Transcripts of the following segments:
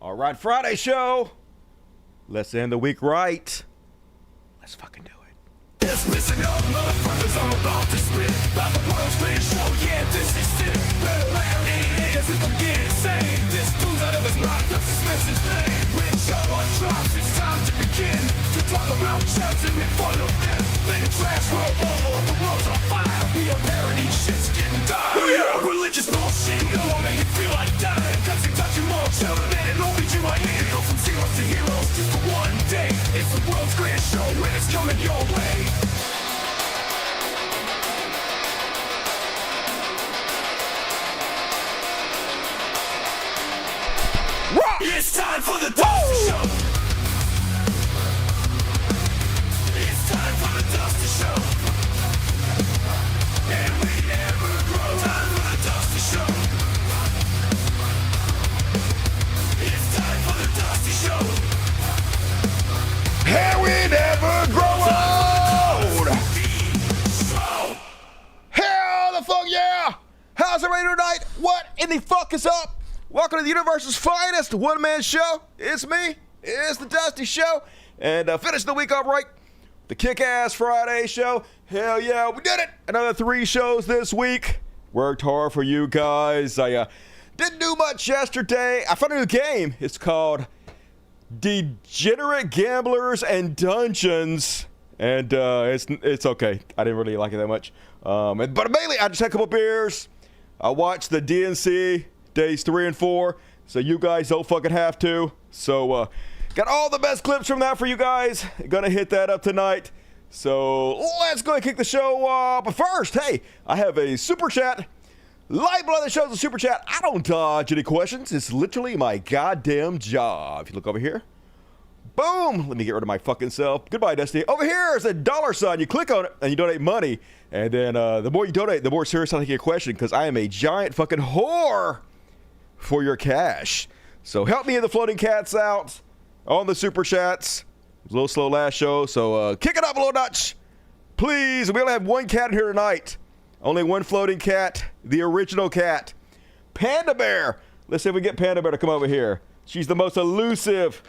All right, Friday show. Let's end the week right. Let's fucking do it. This missing up motherfuckers all about to spit. By the world's greatest show, yeah, this is it. Better laugh, it is if I'm getting insane. This dude's out of his mind, that's his message name. When show on drops, it's time to begin. To talk about chefs and make fun of them. Let the trash roll over, the world's on fire. We are parody, shit's getting dire. Oh yeah, religious bullshit, it won't make you feel like dying. Cause you touch your more children and only you might need. Go from zeros to heroes just for one day. It's the world's greatest show and it's coming your way. It's time for the Dusty Show. It's time for the Dusty Show. And we never grow. Time for the Dusty Show. It's time for the Dusty Show. And we never grow old. Hell the fuck yeah! How's everybody tonight? What in the fuck is up? Welcome to the universe's finest one-man show. It's me. It's the Dusty Show. And finish the week up right. The Kick-Ass Friday show. Hell yeah, we did it. Another 3 shows this week. Worked hard for you guys. I didn't do much yesterday. I found a new game. It's called Degenerate Gamblers and Dungeons. And it's okay. I didn't really like it that much. But mainly, I just had a couple beers. I watched the DNC days 3 and 4, so you guys don't fucking have to. So got all the best clips from that for you guys. Gonna hit that up tonight. So let's go and kick the show off. But first, hey, I have a super chat. Lifeblood of the show's a super chat. I don't dodge any questions. It's literally my goddamn job. If you look over here, boom. Let me get rid of my fucking self. Goodbye, Destiny. Over here is a dollar sign. You click on it and you donate money. And then the more you donate, the more serious I take your question, because I am a giant fucking whore for your cash. So help me and the floating cats out on the super chats. It was a little slow last show, so kick it up a little notch, please. We only have one cat here tonight. Only one floating cat, the original cat, Panda Bear. Let's see if we get Panda Bear to come over here. She's the most elusive.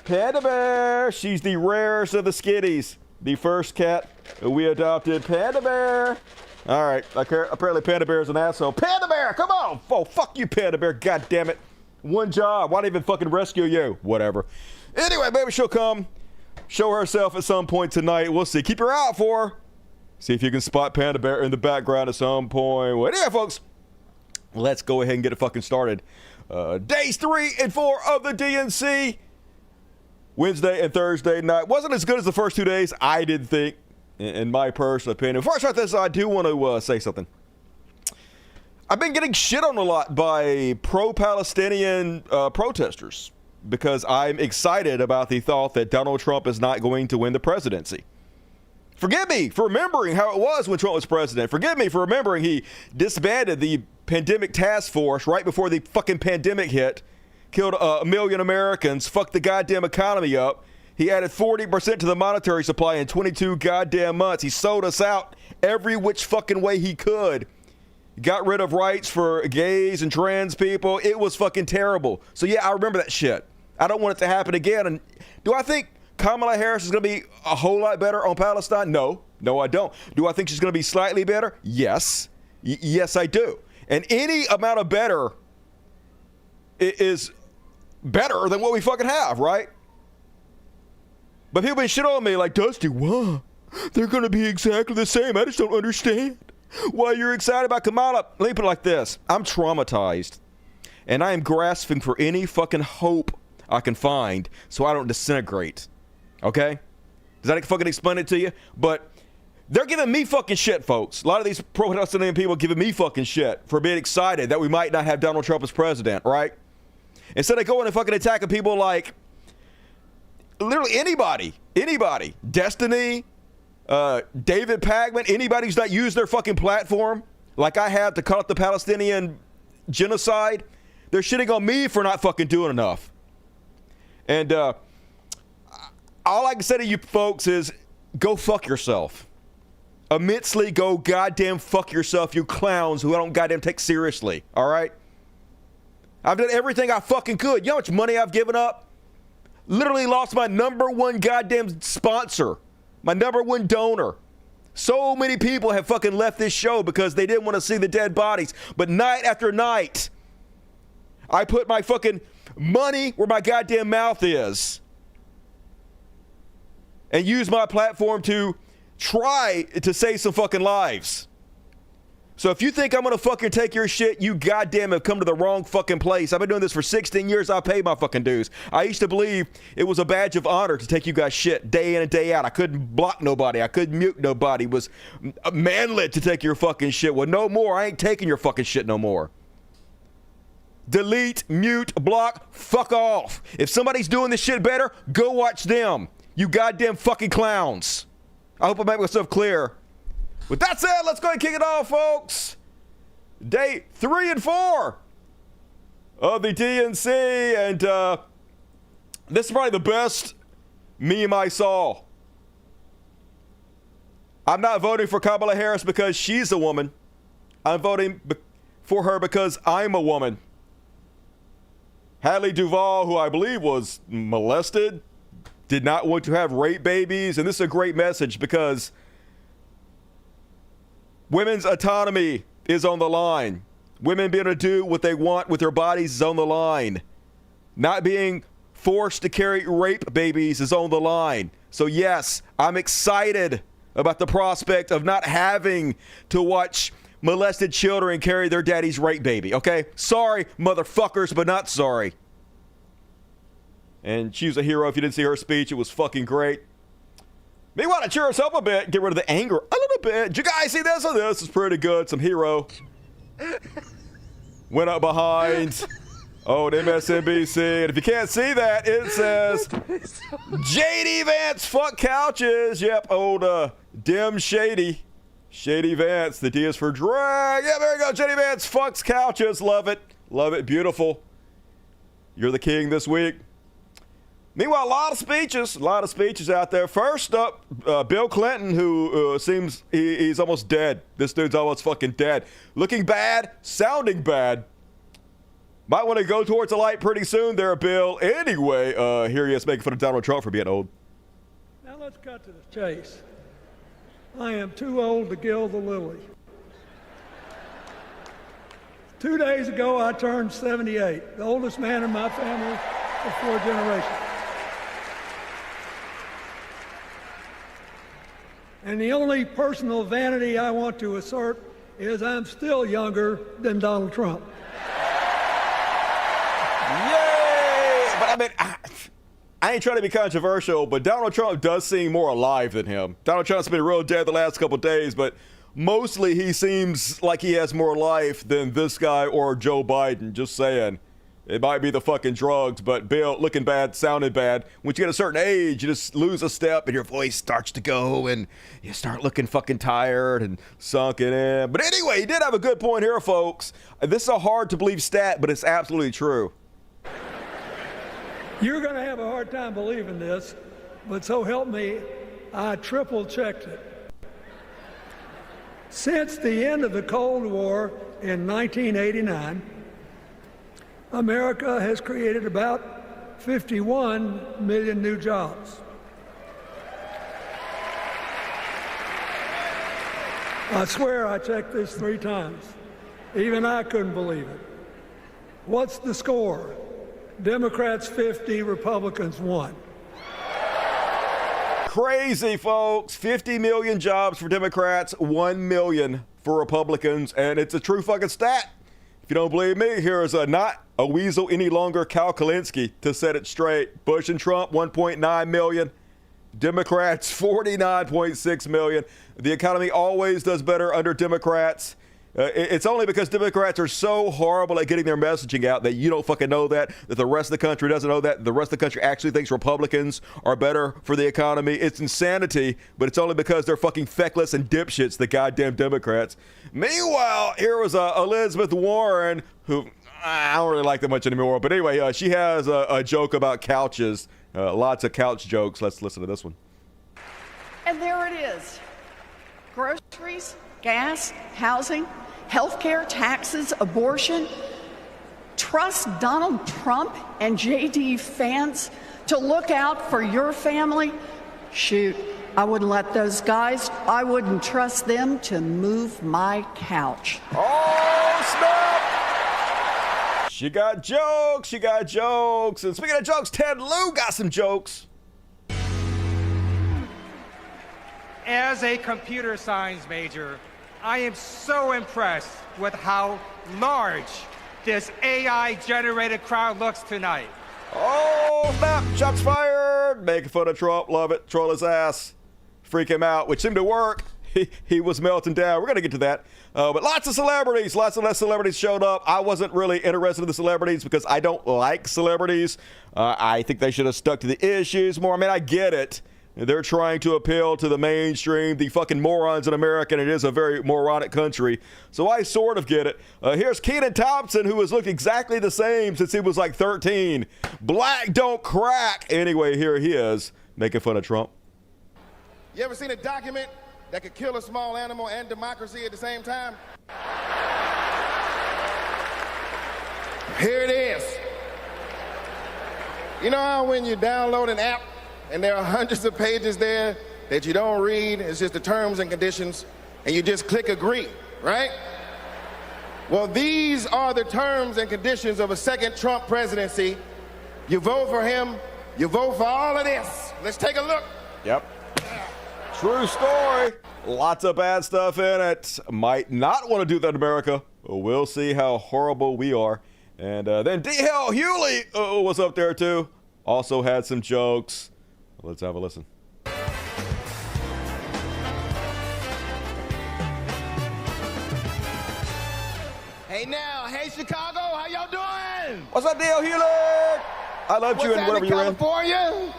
Panda Bear. She's the rarest of the skitties. The first cat we adopted, Panda Bear. All right, apparently Panda Bear is an asshole. Panda Bear, come on! Oh, fuck you, Panda Bear, god damn it. One job, why not even fucking rescue you? Whatever. Anyway, maybe she'll come, show herself at some point tonight. We'll see. Keep your eye out for her. See if you can spot Panda Bear in the background at some point. Well, anyway, folks, let's go ahead and get it fucking started. Days 3 and 4 of the DNC. Wednesday and Thursday night. Wasn't as good as the first 2 days, I didn't think. In my personal opinion. Before I start this, I do want to say something. I've been getting shit on a lot by pro-Palestinian protesters because I'm excited about the thought that Donald Trump is not going to win the presidency. Forgive me for remembering how it was when Trump was president. Forgive me for remembering he disbanded the pandemic task force right before the fucking pandemic hit, killed 1 million Americans, fucked the goddamn economy up. He added 40% to the monetary supply in 22 goddamn months. He sold us out every which fucking way he could. Got rid of rights for gays and trans people. It was fucking terrible. So yeah, I remember that shit. I don't want it to happen again. And do I think Kamala Harris is going to be a whole lot better on Palestine? No. No, I don't. Do I think she's going to be slightly better? Yes. Yes, I do. And any amount of better is better than what we fucking have, right? But people been shit on me like, Dusty, why? They're going to be exactly the same. I just don't understand why you're excited about Kamala. Let me put it like this. I'm traumatized, and I am grasping for any fucking hope I can find so I don't disintegrate. Okay? Does that fucking explain it to you? But they're giving me fucking shit, folks. A lot of these pro-Palestinian people giving me fucking shit for being excited that we might not have Donald Trump as president, right? Instead of going and fucking attacking people like literally anybody, Destiny, David Pagman, anybody who's not used their fucking platform like I have to cut out the Palestinian genocide, they're shitting on me for not fucking doing enough. And all I can say to you folks is go fuck yourself. Immensely go goddamn fuck yourself, you clowns who I don't goddamn take seriously, all right? I've done everything I fucking could. You know how much money I've given up? Literally lost my number one goddamn sponsor, my number one donor. So many people have fucking left this show because they didn't want to see the dead bodies. But night after night, I put my fucking money where my goddamn mouth is and use my platform to try to save some fucking lives. So if you think I'm going to fucking take your shit, you goddamn have come to the wrong fucking place. I've been doing this for 16 years. I paid my fucking dues. I used to believe it was a badge of honor to take you guys shit day in and day out. I couldn't block nobody. I couldn't mute nobody. It was manlet to take your fucking shit. Well, no more. I ain't taking your fucking shit no more. Delete, mute, block, fuck off. If somebody's doing this shit better, go watch them. You goddamn fucking clowns. I hope I made myself clear. With that said, let's go ahead and kick it off, folks. Day 3 and 4 of the DNC, and this is probably the best meme I saw. I'm not voting for Kamala Harris because she's a woman. I'm voting for her because I'm a woman. Hadley Duvall, who I believe was molested, did not want to have rape babies, and this is a great message because women's autonomy is on the line. Women being able to do what they want with their bodies is on the line. Not being forced to carry rape babies is on the line. So yes, I'm excited about the prospect of not having to watch molested children carry their daddy's rape baby, okay? Sorry, motherfuckers, but not sorry. And she was a hero. If you didn't see her speech, it was fucking great. Meanwhile, to cheer us up a bit, get rid of the anger a little bit. Did you guys see this? Oh, this is pretty good. Some hero. Went up behind old MSNBC. And if you can't see that, it says JD Vance, fuck couches. Yep, old dim Shady. Shady Vance. The D is for drag. Yeah, there you go. JD Vance fucks couches. Love it. Love it. Beautiful. You're the king this week. Meanwhile, a lot of speeches out there. First up, Bill Clinton, who seems he's almost dead. This dude's almost fucking dead. Looking bad, sounding bad. Might want to go towards the light pretty soon there, Bill. Anyway, here he is making fun of Donald Trump for being old. Now let's cut to the chase. I am too old to gild the lily. 2 days ago, I turned 78, the oldest man in my family for 4 generations. And the only personal vanity I want to assert is I'm still younger than Donald Trump. Yay! But I mean, I ain't trying to be controversial, but Donald Trump does seem more alive than him. Donald Trump's been real dead the last couple days, but mostly he seems like he has more life than this guy or Joe Biden. Just saying. It might be the fucking drugs, but Bill, looking bad, sounding bad. Once you get a certain age, you just lose a step and your voice starts to go and you start looking fucking tired and sunken in. But anyway, he did have a good point here, folks. This is a hard to believe stat, but it's absolutely true. You're going to have a hard time believing this, but so help me, I triple checked it. Since the end of the Cold War in 1989, America has created about 51 million new jobs. I swear I checked this 3 times. Even I couldn't believe it. What's the score? Democrats 50, Republicans 1. Crazy, folks. 50 million jobs for Democrats, 1 million for Republicans, and it's a true fucking stat. If you don't believe me, here is not a weasel any longer, Cal Kalinske, to set it straight. Bush and Trump, 1.9 million. Democrats, 49.6 million. The economy always does better under Democrats. It's only because Democrats are so horrible at getting their messaging out that you don't fucking know that the rest of the country doesn't know that. The rest of the country actually thinks Republicans are better for the economy. It's insanity, but it's only because they're fucking feckless and dipshits, the goddamn Democrats. Meanwhile, here was Elizabeth Warren, who I don't really like that much anymore. But anyway, she has a joke about couches. Lots of couch jokes. Let's listen to this one. And there it is. Groceries, gas, housing, healthcare, taxes, abortion. trust Donald Trump and JD Vance to look out for your family? Shoot, I wouldn't let those guys, I wouldn't trust them to move my couch. Oh, snap! She got jokes, she got jokes. And speaking of jokes, Ted Lieu got some jokes. As a computer science major, I am so impressed with how large this AI-generated crowd looks tonight. Oh, snap! Shots fired! Making fun of Trump. Love it. Troll his ass. Freak him out, which seemed to work. He was melting down. We're going to get to that. But lots of celebrities, lots of celebrities showed up. I wasn't really interested in the celebrities because I don't like celebrities. I think they should have stuck to the issues more. I mean, I get it. They're trying to appeal to the mainstream, the fucking morons in America, and it is a very moronic country. So I sort of get it. Here's Kenan Thompson, who has looked exactly the same since he was like 13. Black don't crack. Anyway, here he is, making fun of Trump. You ever seen a document that could kill a small animal and democracy at the same time? Here it is. You know how when you download an app and there are hundreds of pages there that you don't read, it's just the terms and conditions, and you just click agree, right? Well, these are the terms and conditions of a second Trump presidency. You vote for him, you vote for all of this. Let's take a look. Yep. True story. Lots of bad stuff in it. Might not want to do that in America. We'll see how horrible we are. And then D.L. Hewley was up there too. Also had some jokes. Let's have a listen. Hey now, hey Chicago, how y'all doing? What's up, D.L. Hewley? I loved you and whatever you're in. California?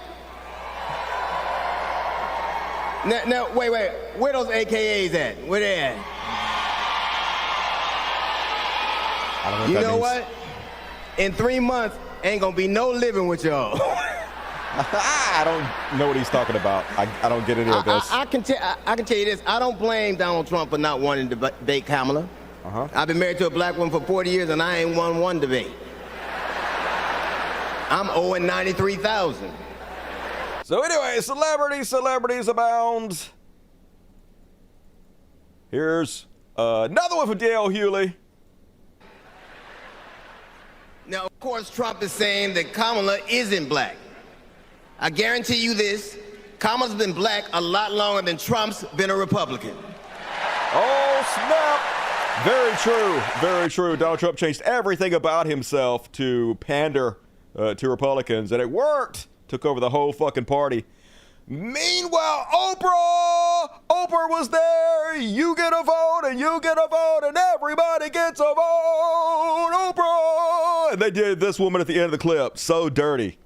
Now, wait, where those AKAs at? Where they at? I don't know You what that know means. what? In 3 months, ain't gonna be no living with y'all. I don't know what he's talking about. I don't get any of this. I can tell you this. I don't blame Donald Trump for not wanting to debate Kamala. I've been married to a black woman for 40 years, and I ain't won one debate. I'm owing $93,000. So anyway, celebrities abound. Here's another one for D.L. Hewley. Now, of course, Trump is saying that Kamala isn't black. I guarantee you this, Kamala's been black a lot longer than Trump's been a Republican. Oh, snap. Very true. Very true. Donald Trump changed everything about himself to pander to Republicans, and it worked. Took over the whole fucking party. Meanwhile, Oprah was there. You get a vote, and you get a vote, and everybody gets a vote. Oprah! And they did this woman at the end of the clip. So dirty.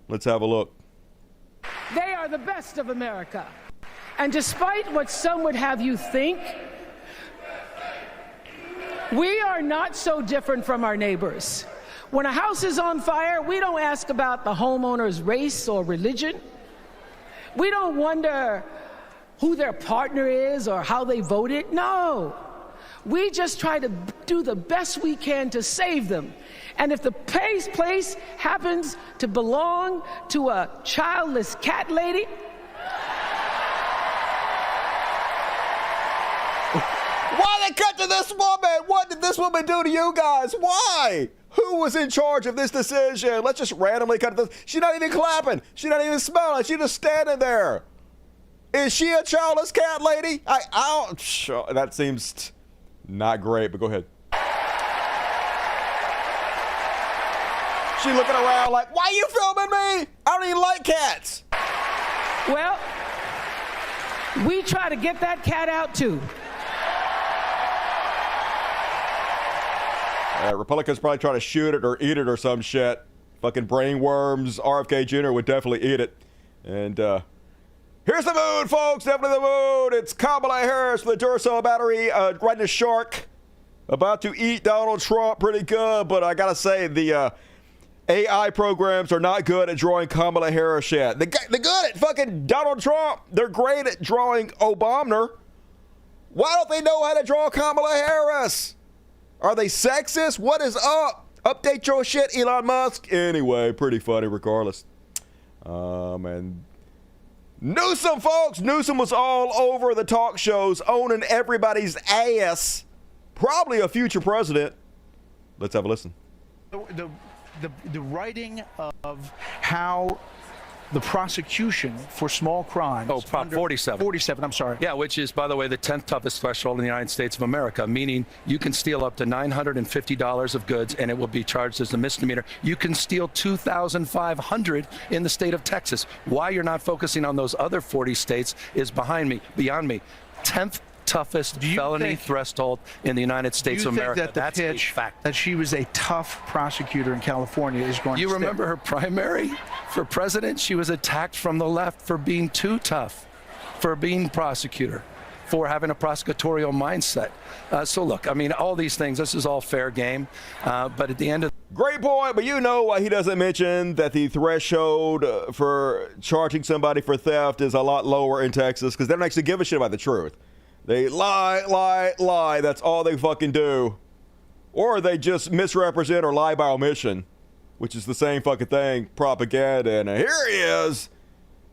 Let's have a look. They are the best of America. And despite what some would have you think, we are not so different from our neighbors. When a house is on fire, we don't ask about the homeowner's race or religion. We don't wonder who their partner is or how they voted. No. We just try to do the best we can to save them. And if the place happens to belong to a childless cat lady, why they cut to this woman? What did this woman do to you guys? Why? Who was in charge of this decision? Let's just randomly cut to this. She's not even clapping. She's not even smiling. She's just standing there. Is she a childless cat lady? I don't. That seems not great, but go ahead. She looking around like, why are you filming me? I don't even like cats. well, we try to get that cat out too. Republicans probably try to shoot it or eat it or some shit. Fucking brain worms. RFK Jr. would definitely eat it. And here's the mood, folks. Definitely the mood. It's Kamala Harris with a Duracell battery riding a shark. About to eat Donald Trump pretty good. But I got to say, the AI programs are not good at drawing Kamala Harris yet. They're good at fucking Donald Trump. They're great at drawing Obama. Why don't they know how to draw Kamala Harris? Are they sexist? What is up? Update your shit, Elon Musk. Anyway, pretty funny regardless. And Newsom, folks. Newsom was all over the talk shows, owning everybody's ass. Probably a future president. Let's have a listen. The writing of how the prosecution for small crimes. Oh, Prop 47. 47, I'm sorry. Yeah, which is, by the way, the 10th toughest threshold in the United States of America, meaning you can steal up to $950 of goods and it will be charged as a misdemeanor. You can steal $2,500 in the state of Texas. Why you're not focusing on those other 40 states is beyond me. 10th toughest felony threshold in the United States of America. That the That's pitch a fact. that she was a tough prosecutor in California is going to You remember her primary for president? She was attacked from the left for being too tough, for being prosecutor, for having a prosecutorial mindset. So look, I mean, all these things, this is all fair game. But at the end of Great point, but you know why he doesn't mention that the threshold for charging somebody for theft is a lot lower in Texas, because they don't actually give a shit about the truth. They lie. That's all they fucking do. Or they just misrepresent or lie by omission, which is the same fucking thing, propaganda. And here he is,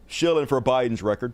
shilling for Biden's record.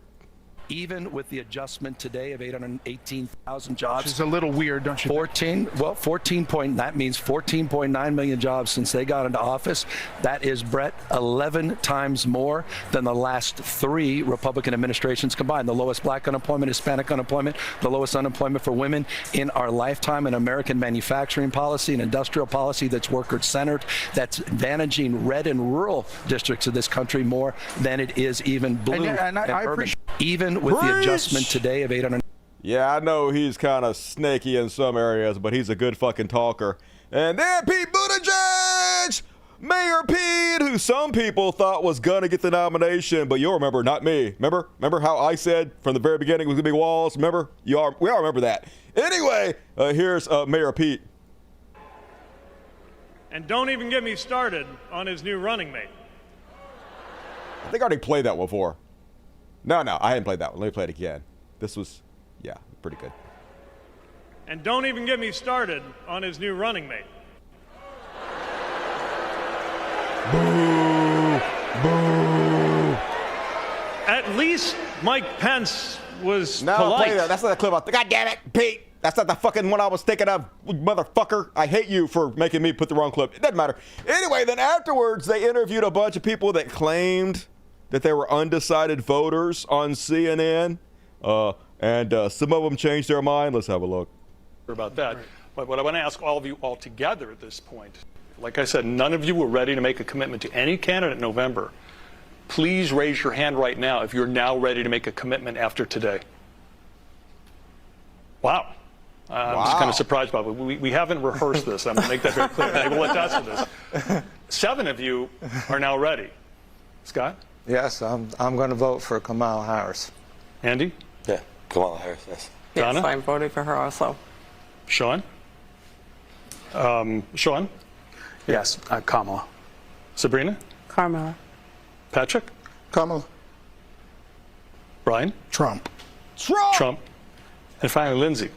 even with the adjustment today of 818,000 jobs. Which is a little weird, don't you think? 14 that means 14.9 million jobs since they got into office. That is, Brett, 11 times more than the last 3 Republican administrations combined. The lowest black unemployment, Hispanic unemployment, the lowest unemployment for women in our lifetime, an American manufacturing policy, an industrial policy that's worker-centered, that's advantaging red and rural districts of this country more than it is even blue and I urban. appreciate. Even with the adjustment today of 800. Yeah, I know he's kind of snaky in some areas, but he's a good fucking talker. And then Pete Buttigieg, Mayor Pete, who some people thought was gonna get the nomination, but you'll remember, not me. Remember how I said from the very beginning it was gonna be Walz? Remember? We all remember that. Anyway, here's Mayor Pete. And don't even get me started on his new running mate. I think I already played that one before. No, I hadn't played that one. Let me play it again. This was, yeah, pretty good. And don't even get me started on his new running mate. Boo! Boo! At least Mike Pence was No, polite. play that. That's not the clip. God damn it, Pete! That's not the fucking one I was thinking of, motherfucker. I hate you for making me put the wrong clip. It doesn't matter. Anyway, then afterwards, they interviewed a bunch of people that claimed that they were undecided voters on CNN, and some of them changed their mind. Let's have a look. About that. Right. But what I want to ask all of you all together at this point, like I said, none of you were ready to make a commitment to any candidate in November. Please raise your hand right now if you're now ready to make a commitment after today. Wow. I'm just kind of surprised by it. We haven't rehearsed this. I'm going to make that very clear. I will attest to this. 7 of you are now ready. Scott? Yes, I'm going to vote for Kamala Harris. Andy? Yeah, Kamala Harris, yes. Donna? Yes, I'm voting for her also. Sean? Sean? Yes, Kamala. Sabrina? Kamala. Patrick? Kamala. Brian? Trump. Trump. And finally, Lindsay.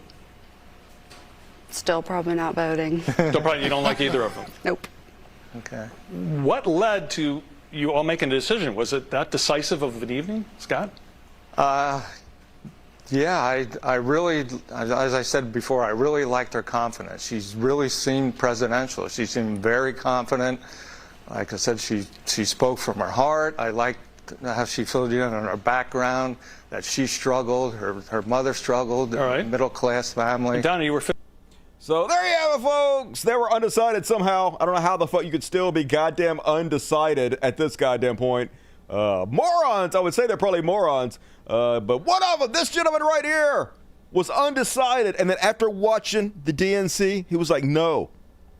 Still probably not voting. You don't like either of them? Nope. Okay. What led to you all making a decision? Was it that decisive of an evening, Scott? Yeah, I really, as I said before, I really liked her confidence. She's really seemed presidential. She seemed very confident. Like I said, she spoke from her heart. I liked how she filled you in on her background, that she struggled, her mother struggled, middle-class family. And Donna, you were... So there you have it, folks. They were undecided somehow. I don't know how the fuck you could still be goddamn undecided at this goddamn point. Morons. I would say they're probably morons. But one of them, this gentleman right here, was undecided. And then after watching the DNC, he was like, no,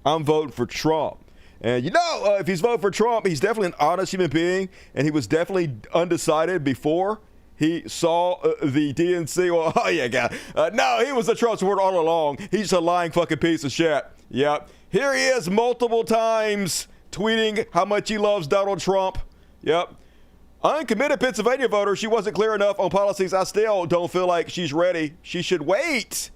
I'm voting for Trump. And you know, if he's voting for Trump, he's definitely an honest human being. And he was definitely undecided before he saw the DNC. Well, oh yeah, God. No, he was a Trump supporter all along. He's a lying fucking piece of shit. Yep. Here he is multiple times tweeting how much he loves Donald Trump. Yep. Uncommitted Pennsylvania voter. She wasn't clear enough on policies. I still don't feel like she's ready. She should wait.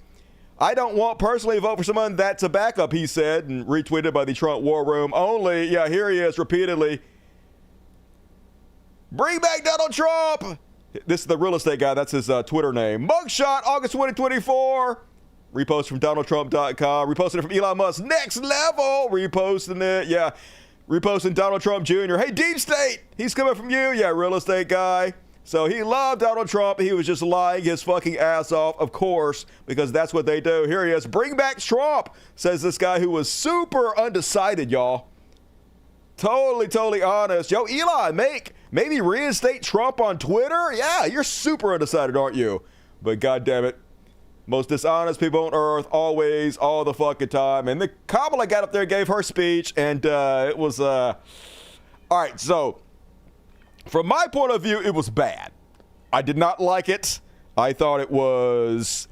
I don't want personally to vote for someone that's a backup, he said, and retweeted by the Trump War Room only. Yeah, here he is repeatedly. Bring back Donald Trump. This is the real estate guy. That's his Twitter name. Mugshot, August 2024. Repost from DonaldTrump.com. Reposted it from Elon Musk. Next level. Reposting it. Yeah. Reposting Donald Trump Jr. Hey, Deep State. He's coming from you. Yeah, real estate guy. So he loved Donald Trump. He was just lying his fucking ass off, of course, because that's what they do. Here he is. Bring back Trump, says this guy who was super undecided, y'all. Totally honest. Yo, Elon, maybe reinstate Trump on Twitter? Yeah, you're super undecided, aren't you? But goddamn it, most dishonest people on earth, always, all the fucking time. And the Kamala got up there and gave her speech, and it was, all right, so from my point of view, it was bad. I did not like it. I thought it was...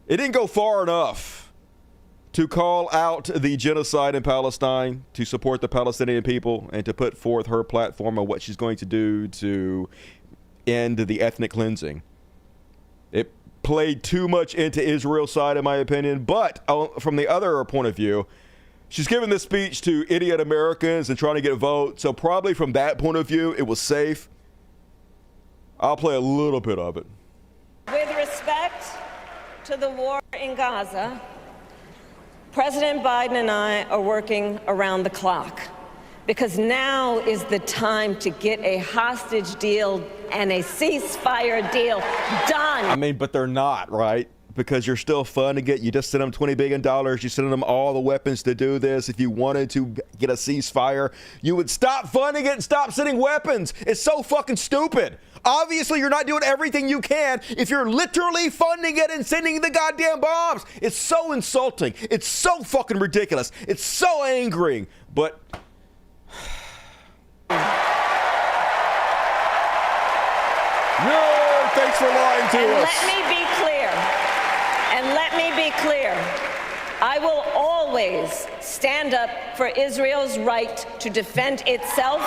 It didn't go far enough to call out the genocide in Palestine, to support the Palestinian people, and to put forth her platform on what she's going to do to end the ethnic cleansing. It played too much into Israel's side, in my opinion. But from the other point of view, she's giving this speech to idiot Americans and trying to get a vote. So probably from that point of view, it was safe. I'll play a little bit of it. With respect to the war in Gaza, President Biden and I are working around the clock because now is the time to get a hostage deal and a ceasefire deal done. I mean, but they're not, right? Because you're still funding it. You just sent them $20 billion. You sent them all the weapons to do this. If you wanted to get a ceasefire, you would stop funding it and stop sending weapons. It's so fucking stupid. Obviously, you're not doing everything you can if you're literally funding it and sending the goddamn bombs. It's so insulting. It's so fucking ridiculous. It's so angering. But... no, thanks for lying to us. Let me be clear. I will always stand up for Israel's right to defend itself,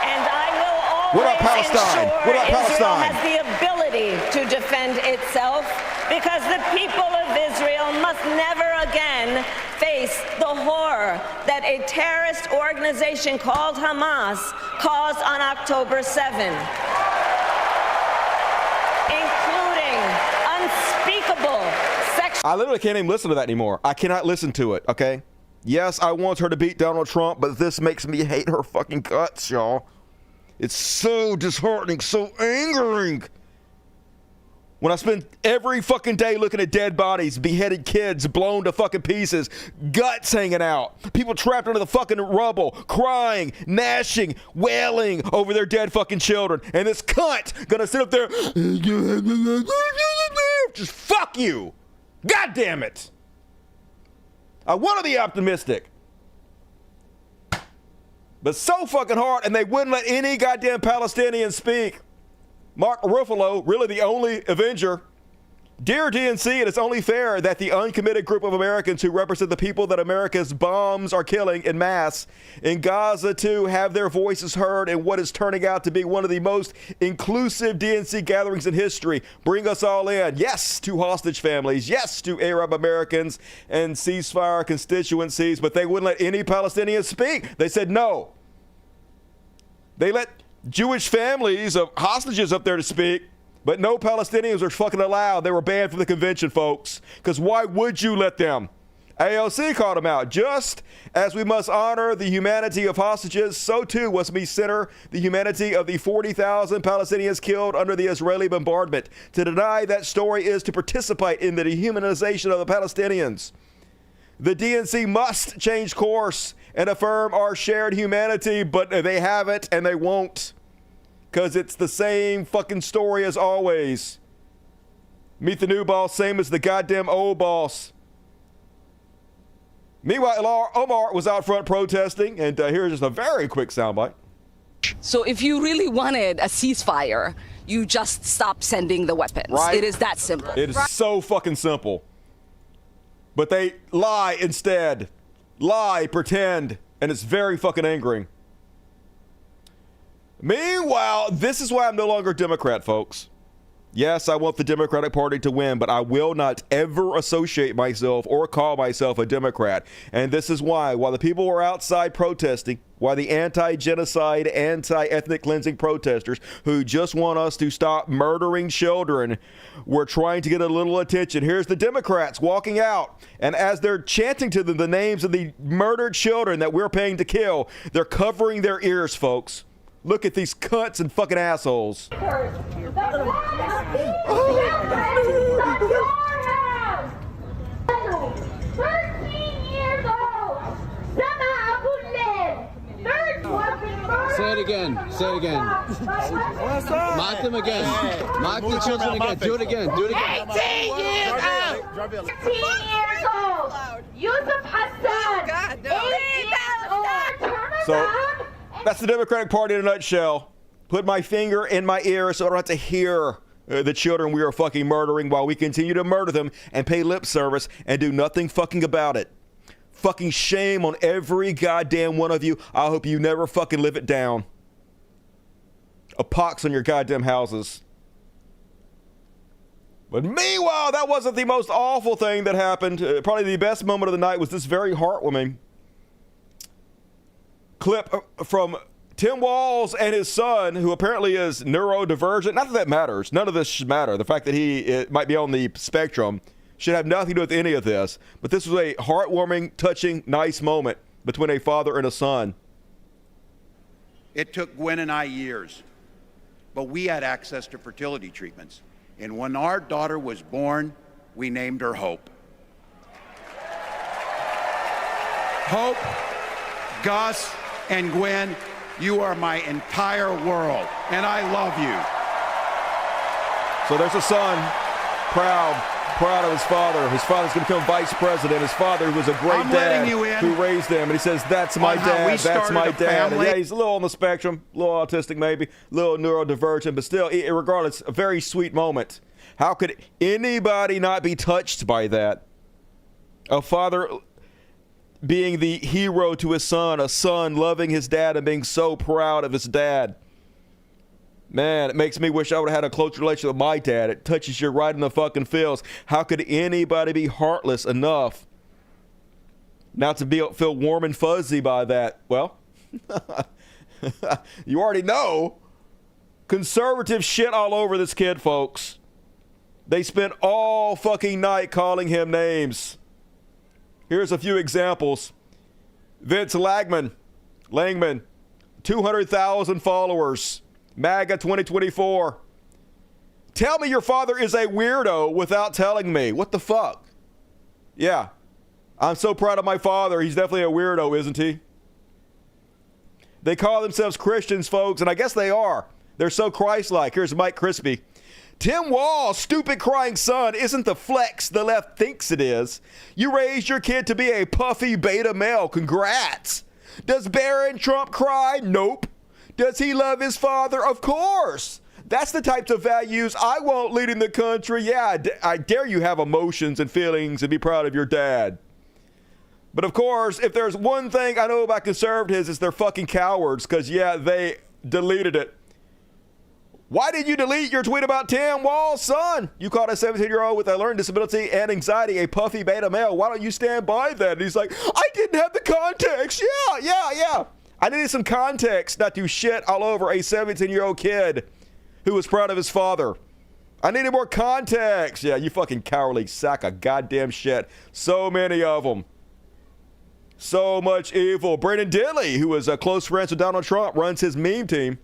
and I will always ensure Israel has the ability to defend itself, because the people of Israel must never again face the horror that a terrorist organization called Hamas caused on October 7, including unspeakable sexual... I literally can't even listen to that anymore. I cannot listen to it, okay? Yes, I want her to beat Donald Trump, but this makes me hate her fucking guts, y'all. It's so disheartening, so angering. When I spend every fucking day looking at dead bodies, beheaded kids, blown to fucking pieces, guts hanging out, people trapped under the fucking rubble, crying, gnashing, wailing over their dead fucking children, and this cunt gonna sit up there, just fuck you. God damn it. I want to be optimistic. But so fucking hard, and they wouldn't let any goddamn Palestinian speak. Mark Ruffalo, really the only Avenger. Dear DNC, it is only fair that the uncommitted group of Americans who represent the people that America's bombs are killing en masse in Gaza to have their voices heard in what is turning out to be one of the most inclusive DNC gatherings in history. Bring us all in. Yes, to hostage families. Yes, to Arab Americans and ceasefire constituencies. But they wouldn't let any Palestinians speak. They said no. They let Jewish families of hostages up there to speak, but no Palestinians are fucking allowed. They were banned from the convention, folks. Because why would you let them? AOC called them out. Just as we must honor the humanity of hostages, so too must we center the humanity of the 40,000 Palestinians killed under the Israeli bombardment. To deny that story is to participate in the dehumanization of the Palestinians. The DNC must change course and affirm our shared humanity, but they haven't and they won't. Because it's the same fucking story as always. Meet the new boss, same as the goddamn old boss. Meanwhile, Omar was out front protesting, and here's just a very quick soundbite. So if you really wanted a ceasefire, you just stop sending the weapons. Right? It is that simple. It is so fucking simple. But they lie instead. Lie, pretend, and it's very fucking angering. Meanwhile, this is why I'm no longer a Democrat, folks. Yes, I want the Democratic Party to win, but I will not ever associate myself or call myself a Democrat. And this is why, while the people were outside protesting, while the anti-genocide, anti-ethnic cleansing protesters who just want us to stop murdering children were trying to get a little attention, here's the Democrats walking out. And as they're chanting to them the names of the murdered children that we're paying to kill, they're covering their ears, folks. Look at these cunts and fucking assholes. Say it again. Say it again. Mock them again. Mock the children again. Do it again. Do it again. 18 years old. 18 years old. Yusuf Hassan. 8 years old. So that's the Democratic Party in a nutshell. Put my finger in my ear so I don't have to hear the children we are fucking murdering while we continue to murder them and pay lip service and do nothing fucking about it. Fucking shame on every goddamn one of you. I hope you never fucking live it down. A pox on your goddamn houses. But meanwhile, that wasn't the most awful thing that happened. Probably the best moment of the night was this very heartwarming clip from Tim Walz and his son, who apparently is neurodivergent. Not that that matters. None of this should matter. The fact that he might be on the spectrum should have nothing to do with any of this. But this was a heartwarming, touching, nice moment between a father and a son. It took Gwen and I years, but we had access to fertility treatments. And when our daughter was born, we named her Hope. Hope, Gus, and Gwen, you are my entire world, and I love you. So there's a son, proud of his father. His father's going to become vice president. His father, who was a great dad, who raised him, and he says, that's my dad, that's my dad. And yeah, he's a little on the spectrum, a little autistic maybe, a little neurodivergent, but still, regardless, a very sweet moment. How could anybody not be touched by that? A father being the hero to his son, a son loving his dad and being so proud of his dad. Man, it makes me wish I would have had a close relationship with my dad. It touches you right in the fucking feels. How could anybody be heartless enough not to feel warm and fuzzy by that? Well, you already know. Conservative shit all over this kid, folks. They spent all fucking night calling him names. Here's a few examples. Vince Langman, 200,000 followers. MAGA 2024. Tell me your father is a weirdo without telling me. What the fuck? Yeah. I'm so proud of my father. He's definitely a weirdo, isn't he? They call themselves Christians, folks, and I guess they are. They're so Christ-like. Here's Mike Crispy. Tim Walz, stupid crying son, isn't the flex the left thinks it is. You raised your kid to be a puffy beta male. Congrats. Does Barron Trump cry? Nope. Does he love his father? Of course. That's the types of values I want leading the country. Yeah, I dare you have emotions and feelings and be proud of your dad. But of course, if there's one thing I know about conservatives, is they're fucking cowards, because yeah, they deleted it. Why did you delete your tweet about Tim Walz, son? You called a 17-year-old with a learning disability and anxiety a puffy beta male. Why don't you stand by that? And he's like, I didn't have the context. Yeah. I needed some context not to shit all over a 17-year-old kid who was proud of his father. I needed more context. Yeah, you fucking cowardly sack of goddamn shit. So many of them. So much evil. Brandon Dinley, who is a close friend with Donald Trump, runs his meme team.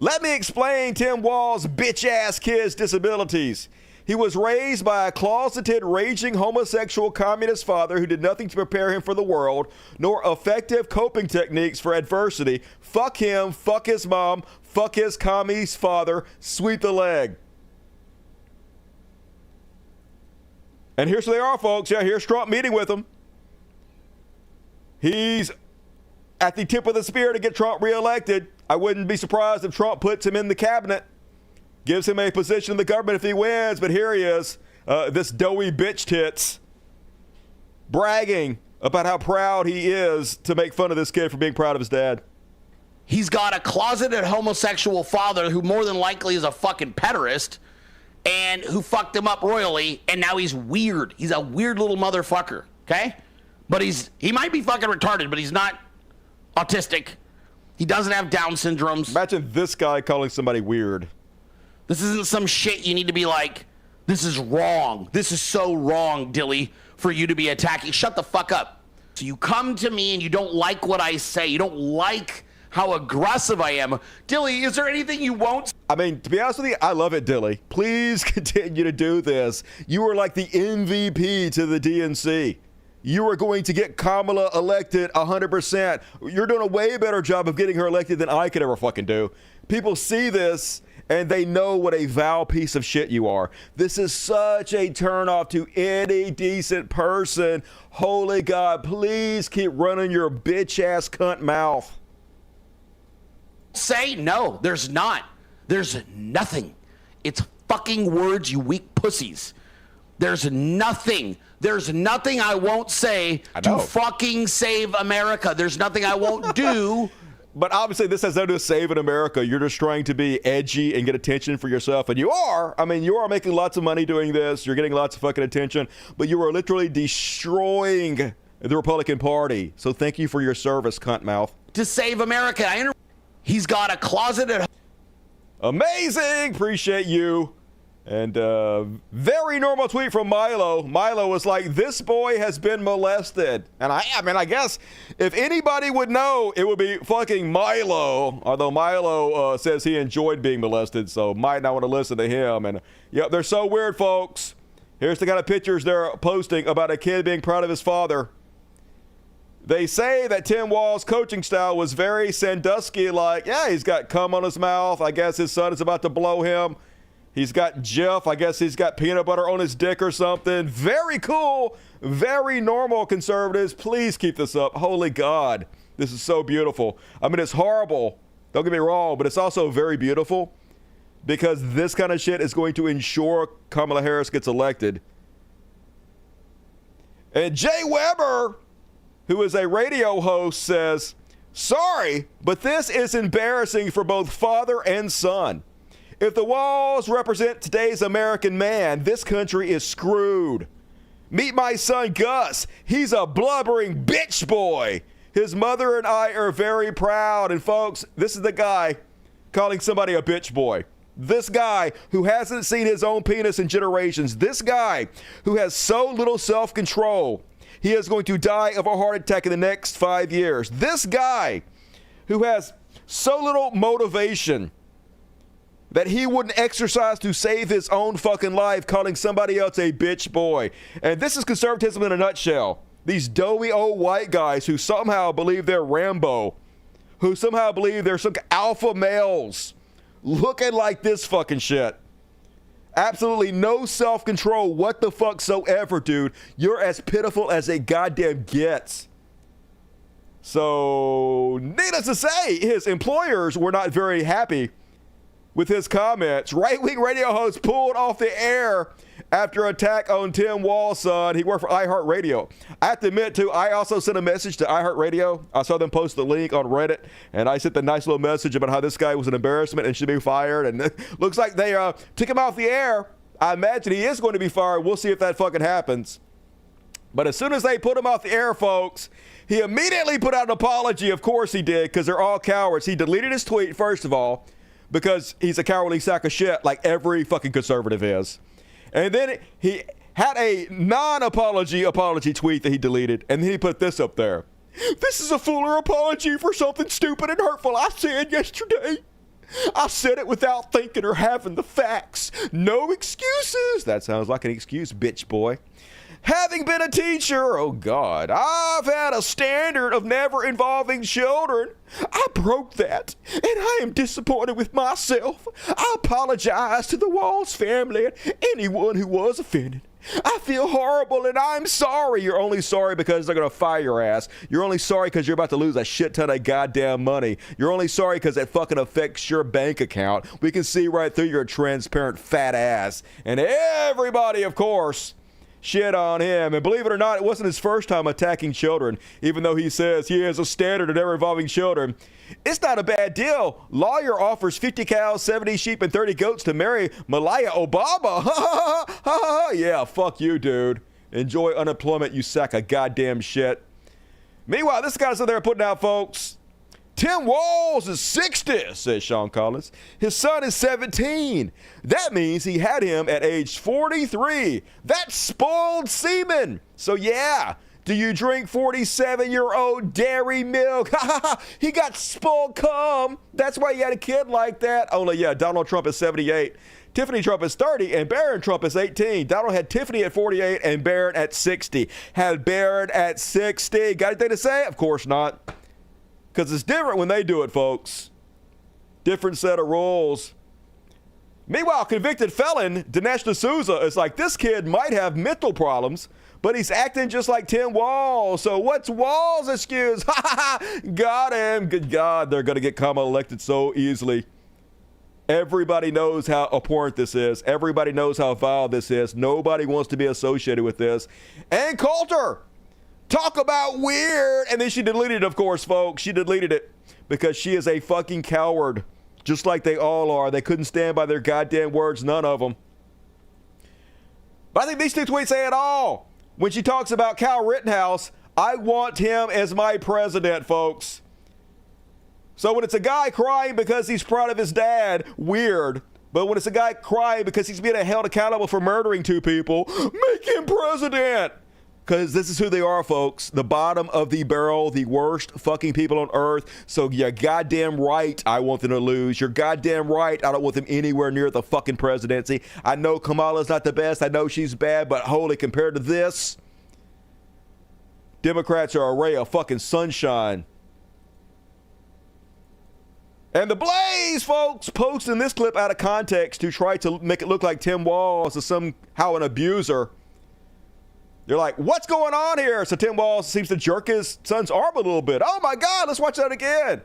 Let me explain Tim Walz's bitch-ass kid's disabilities. He was raised by a closeted, raging homosexual communist father who did nothing to prepare him for the world, nor effective coping techniques for adversity. Fuck him, fuck his mom, fuck his communist father, sweep the leg. And here's who they are, folks. Yeah, here's Trump meeting with them. He's at the tip of the spear to get Trump reelected. I wouldn't be surprised if Trump puts him in the cabinet, gives him a position in the government if he wins. But here he is, this doughy bitch tits, bragging about how proud he is to make fun of this kid for being proud of his dad. He's got a closeted homosexual father who more than likely is a fucking pederast and who fucked him up royally, and now he's weird. He's a weird little motherfucker, okay? But he might be fucking retarded, but he's not autistic. He doesn't have Down syndromes. Imagine this guy calling somebody weird. This isn't some shit you need to be like, this is wrong. This is so wrong, Dilly, for you to be attacking. Shut the fuck up. So you come to me and you don't like what I say. You don't like how aggressive I am. Dilly, is there anything you won't? I mean, to be honest with you, I love it, Dilly. Please continue to do this. You are like the MVP to the DNC. You are going to get Kamala elected 100%. You're doing a way better job of getting her elected than I could ever fucking do. People see this and they know what a vile piece of shit you are. This is such a turnoff to any decent person. Holy God, please keep running your bitch-ass cunt mouth. Say no, there's not. There's nothing. It's fucking words, you weak pussies. There's nothing. There's nothing I won't say to fucking save America. There's nothing I won't do. But obviously this has nothing to do with saving America. You're just trying to be edgy and get attention for yourself. And you are. I mean, you are making lots of money doing this. You're getting lots of fucking attention. But you are literally destroying the Republican Party. So thank you for your service, cunt mouth. To save America. He's got a closeted... Amazing. Appreciate you. And very normal tweet from Milo. Milo was like, this boy has been molested. And I mean, I guess if anybody would know, it would be fucking Milo. Although Milo says he enjoyed being molested, so might not want to listen to him. And yep, they're so weird, folks. Here's the kind of pictures they're posting about a kid being proud of his father. They say that Tim Walz's coaching style was very Sandusky-like. Yeah, he's got cum on his mouth. I guess his son is about to blow him. He's got Jeff. I guess he's got peanut butter on his dick or something. Very cool. Very normal, conservatives. Please keep this up. Holy God. This is so beautiful. I mean, it's horrible. Don't get me wrong, but it's also very beautiful because this kind of shit is going to ensure Kamala Harris gets elected. And Jay Weber, who is a radio host, says, sorry, but this is embarrassing for both father and son. If the Walz represent today's American man, this country is screwed. Meet my son Gus. He's a blubbering bitch boy. His mother and I are very proud. And folks, this is the guy calling somebody a bitch boy. This guy who hasn't seen his own penis in generations. This guy who has so little self-control. He is going to die of a heart attack in the next 5 years. This guy who has so little motivation that he wouldn't exercise to save his own fucking life, calling somebody else a bitch boy. And this is conservatism in a nutshell. These doughy old white guys who somehow believe they're Rambo, who somehow believe they're some alpha males, looking like this fucking shit. Absolutely no self-control what the fuck soever, dude. You're as pitiful as it goddamn gets. So, needless to say, his employers were not very happy with his comments. Right-wing radio host pulled off the air after attack on Tim Walz's son. He worked for iHeartRadio. I have to admit, too, I also sent a message to iHeartRadio. I saw them post the link on Reddit, and I sent the nice little message about how this guy was an embarrassment and should be fired. And it looks like they took him off the air. I imagine he is going to be fired. We'll see if that fucking happens. But as soon as they put him off the air, folks, he immediately put out an apology. Of course he did, because they're all cowards. He deleted his tweet, first of all, because he's a cowardly sack of shit like every fucking conservative is. And then he had a non-apology tweet that he deleted, and then he put this up there. This is a fuller apology for something stupid and hurtful I said yesterday. I said it without thinking or having the facts. No excuses. That sounds like an excuse, bitch boy. Having been a teacher, oh God, I've had a standard of never involving children. I broke that, and I am disappointed with myself. I apologize to the Walz family and anyone who was offended. I feel horrible, and I'm sorry. You're only sorry because they're going to fire your ass. You're only sorry because you're about to lose a shit ton of goddamn money. You're only sorry because it fucking affects your bank account. We can see right through your transparent fat ass. And everybody, of course, shit on him. And believe it or not, it wasn't his first time attacking children, even though he says he has a standard never involving children. It's not a bad deal. Lawyer offers 50 cows, 70 sheep, and 30 goats to marry Malaya Obama. Yeah, fuck you, dude. Enjoy unemployment, you sack of goddamn shit. Meanwhile, this guy's up there putting out, folks, Tim Walz is 60, says Sean Collins. His son is 17. That means he had him at age 43. That's spoiled semen. So yeah, do you drink 47-year-old dairy milk? He got spoiled cum. That's why he had a kid like that. Only, yeah, Donald Trump is 78. Tiffany Trump is 30, and Barron Trump is 18. Donald had Tiffany at 48 and Barron at 60. Had Barron at 60. Got anything to say? Of course not. Because it's different when they do it, folks. Different set of rules. Meanwhile, convicted felon Dinesh D'Souza is like, this kid might have mental problems, but he's acting just like Tim Walz. So what's Walz's excuse? Got him. Good God, they're going to get Kamala elected so easily. Everybody knows how abhorrent this is. Everybody knows how vile this is. Nobody wants to be associated with this. And Coulter. Talk about weird. And then she deleted it, of course, folks. She deleted it because she is a fucking coward, just like they all are. They couldn't stand by their goddamn words, none of them. But I think these two tweets say it all. When she talks about Kyle Rittenhouse, I want him as my president, folks. So when it's a guy crying because he's proud of his dad, weird. But when it's a guy crying because he's being held accountable for murdering two people, make him president. Because this is who they are, folks. The bottom of the barrel, the worst fucking people on earth. So you're goddamn right I want them to lose. You're goddamn right I don't want them anywhere near the fucking presidency. I know Kamala's not the best. I know she's bad. But holy, compared to this, Democrats are a ray of fucking sunshine. And the Blaze, folks, posting this clip out of context to try to make it look like Tim Walz is somehow an abuser. You're like, what's going on here? So Tim Walz seems to jerk his son's arm a little bit. Oh my God, let's watch that again.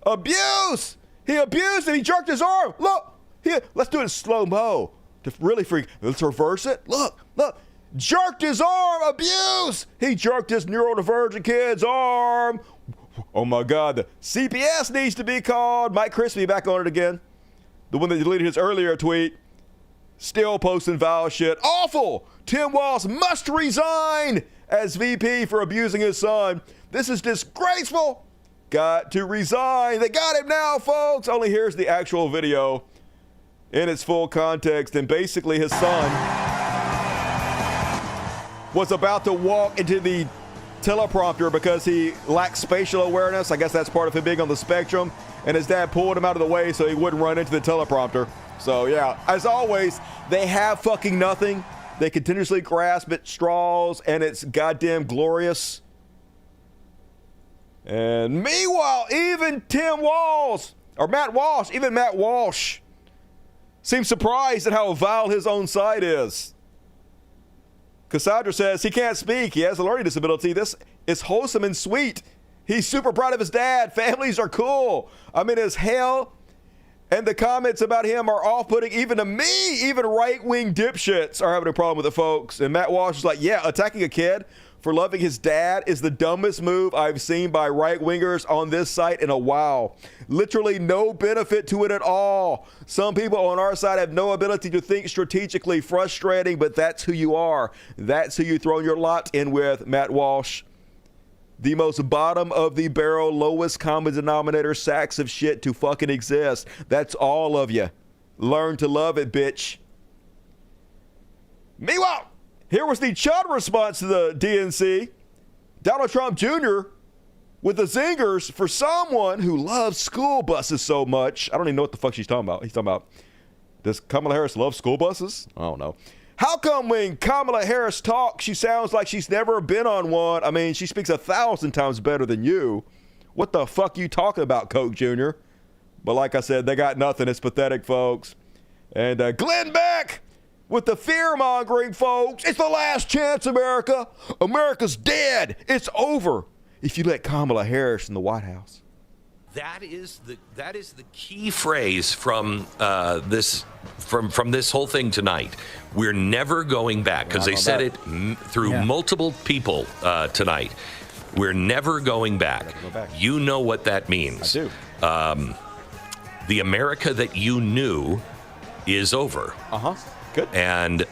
Abuse. He abused him. He jerked his arm. Look, here, let's do it in slow-mo to really freak. Let's reverse it. Look. Jerked his arm. Abuse. He jerked his neurodivergent kid's arm. Oh my God, the CPS needs to be called. Mike Crispy back on it again. The one that deleted his earlier tweet. Still posting vile shit. Awful. Tim Walz must resign as VP for abusing his son. This is disgraceful. Got to resign. They got him now, folks. Only here's the actual video in its full context. And basically his son was about to walk into the teleprompter because he lacks spatial awareness. I guess that's part of him being on the spectrum. And his dad pulled him out of the way so he wouldn't run into the teleprompter. So yeah, as always, they have fucking nothing. They continuously grasp at straws, and it's goddamn glorious. And meanwhile, even Tim Walz, or Matt Walsh, even Matt Walsh, seems surprised at how vile his own side is. Cassandra says he can't speak. He has a learning disability. This is wholesome and sweet. He's super proud of his dad. Families are cool. I mean, as hell. And the comments about him are off-putting even to me. Even right-wing dipshits are having a problem with it, folks. And Matt Walsh is like, yeah, attacking a kid for loving his dad is the dumbest move I've seen by right-wingers on this site in a while. Literally no benefit to it at all. Some people on our side have no ability to think strategically. Frustrating, but that's who you are. That's who you throw your lot in with, Matt Walsh. The most bottom of the barrel, lowest common denominator sacks of shit to fucking exist. That's all of you. Learn to love it, bitch. Meanwhile, here was the Chud response to the DNC. Donald Trump Jr. with the zingers for someone who loves school buses so much. I don't even know what the fuck she's talking about. He's talking about, does Kamala Harris love school buses? I don't know. How come when Kamala Harris talks, she sounds like she's never been on one? I mean, she speaks 1,000 times better than you. What the fuck you talking about, Coke Jr.? But like I said, they got nothing. It's pathetic, folks. And Glenn Beck with the fear-mongering, folks. It's the last chance, America. America's dead. It's over if you let Kamala Harris in the White House. That is the key phrase from this whole thing tonight. We're never going back, because they said it through multiple people tonight. We're never going back. You know what that means. I do. The America that you knew is over. Good. And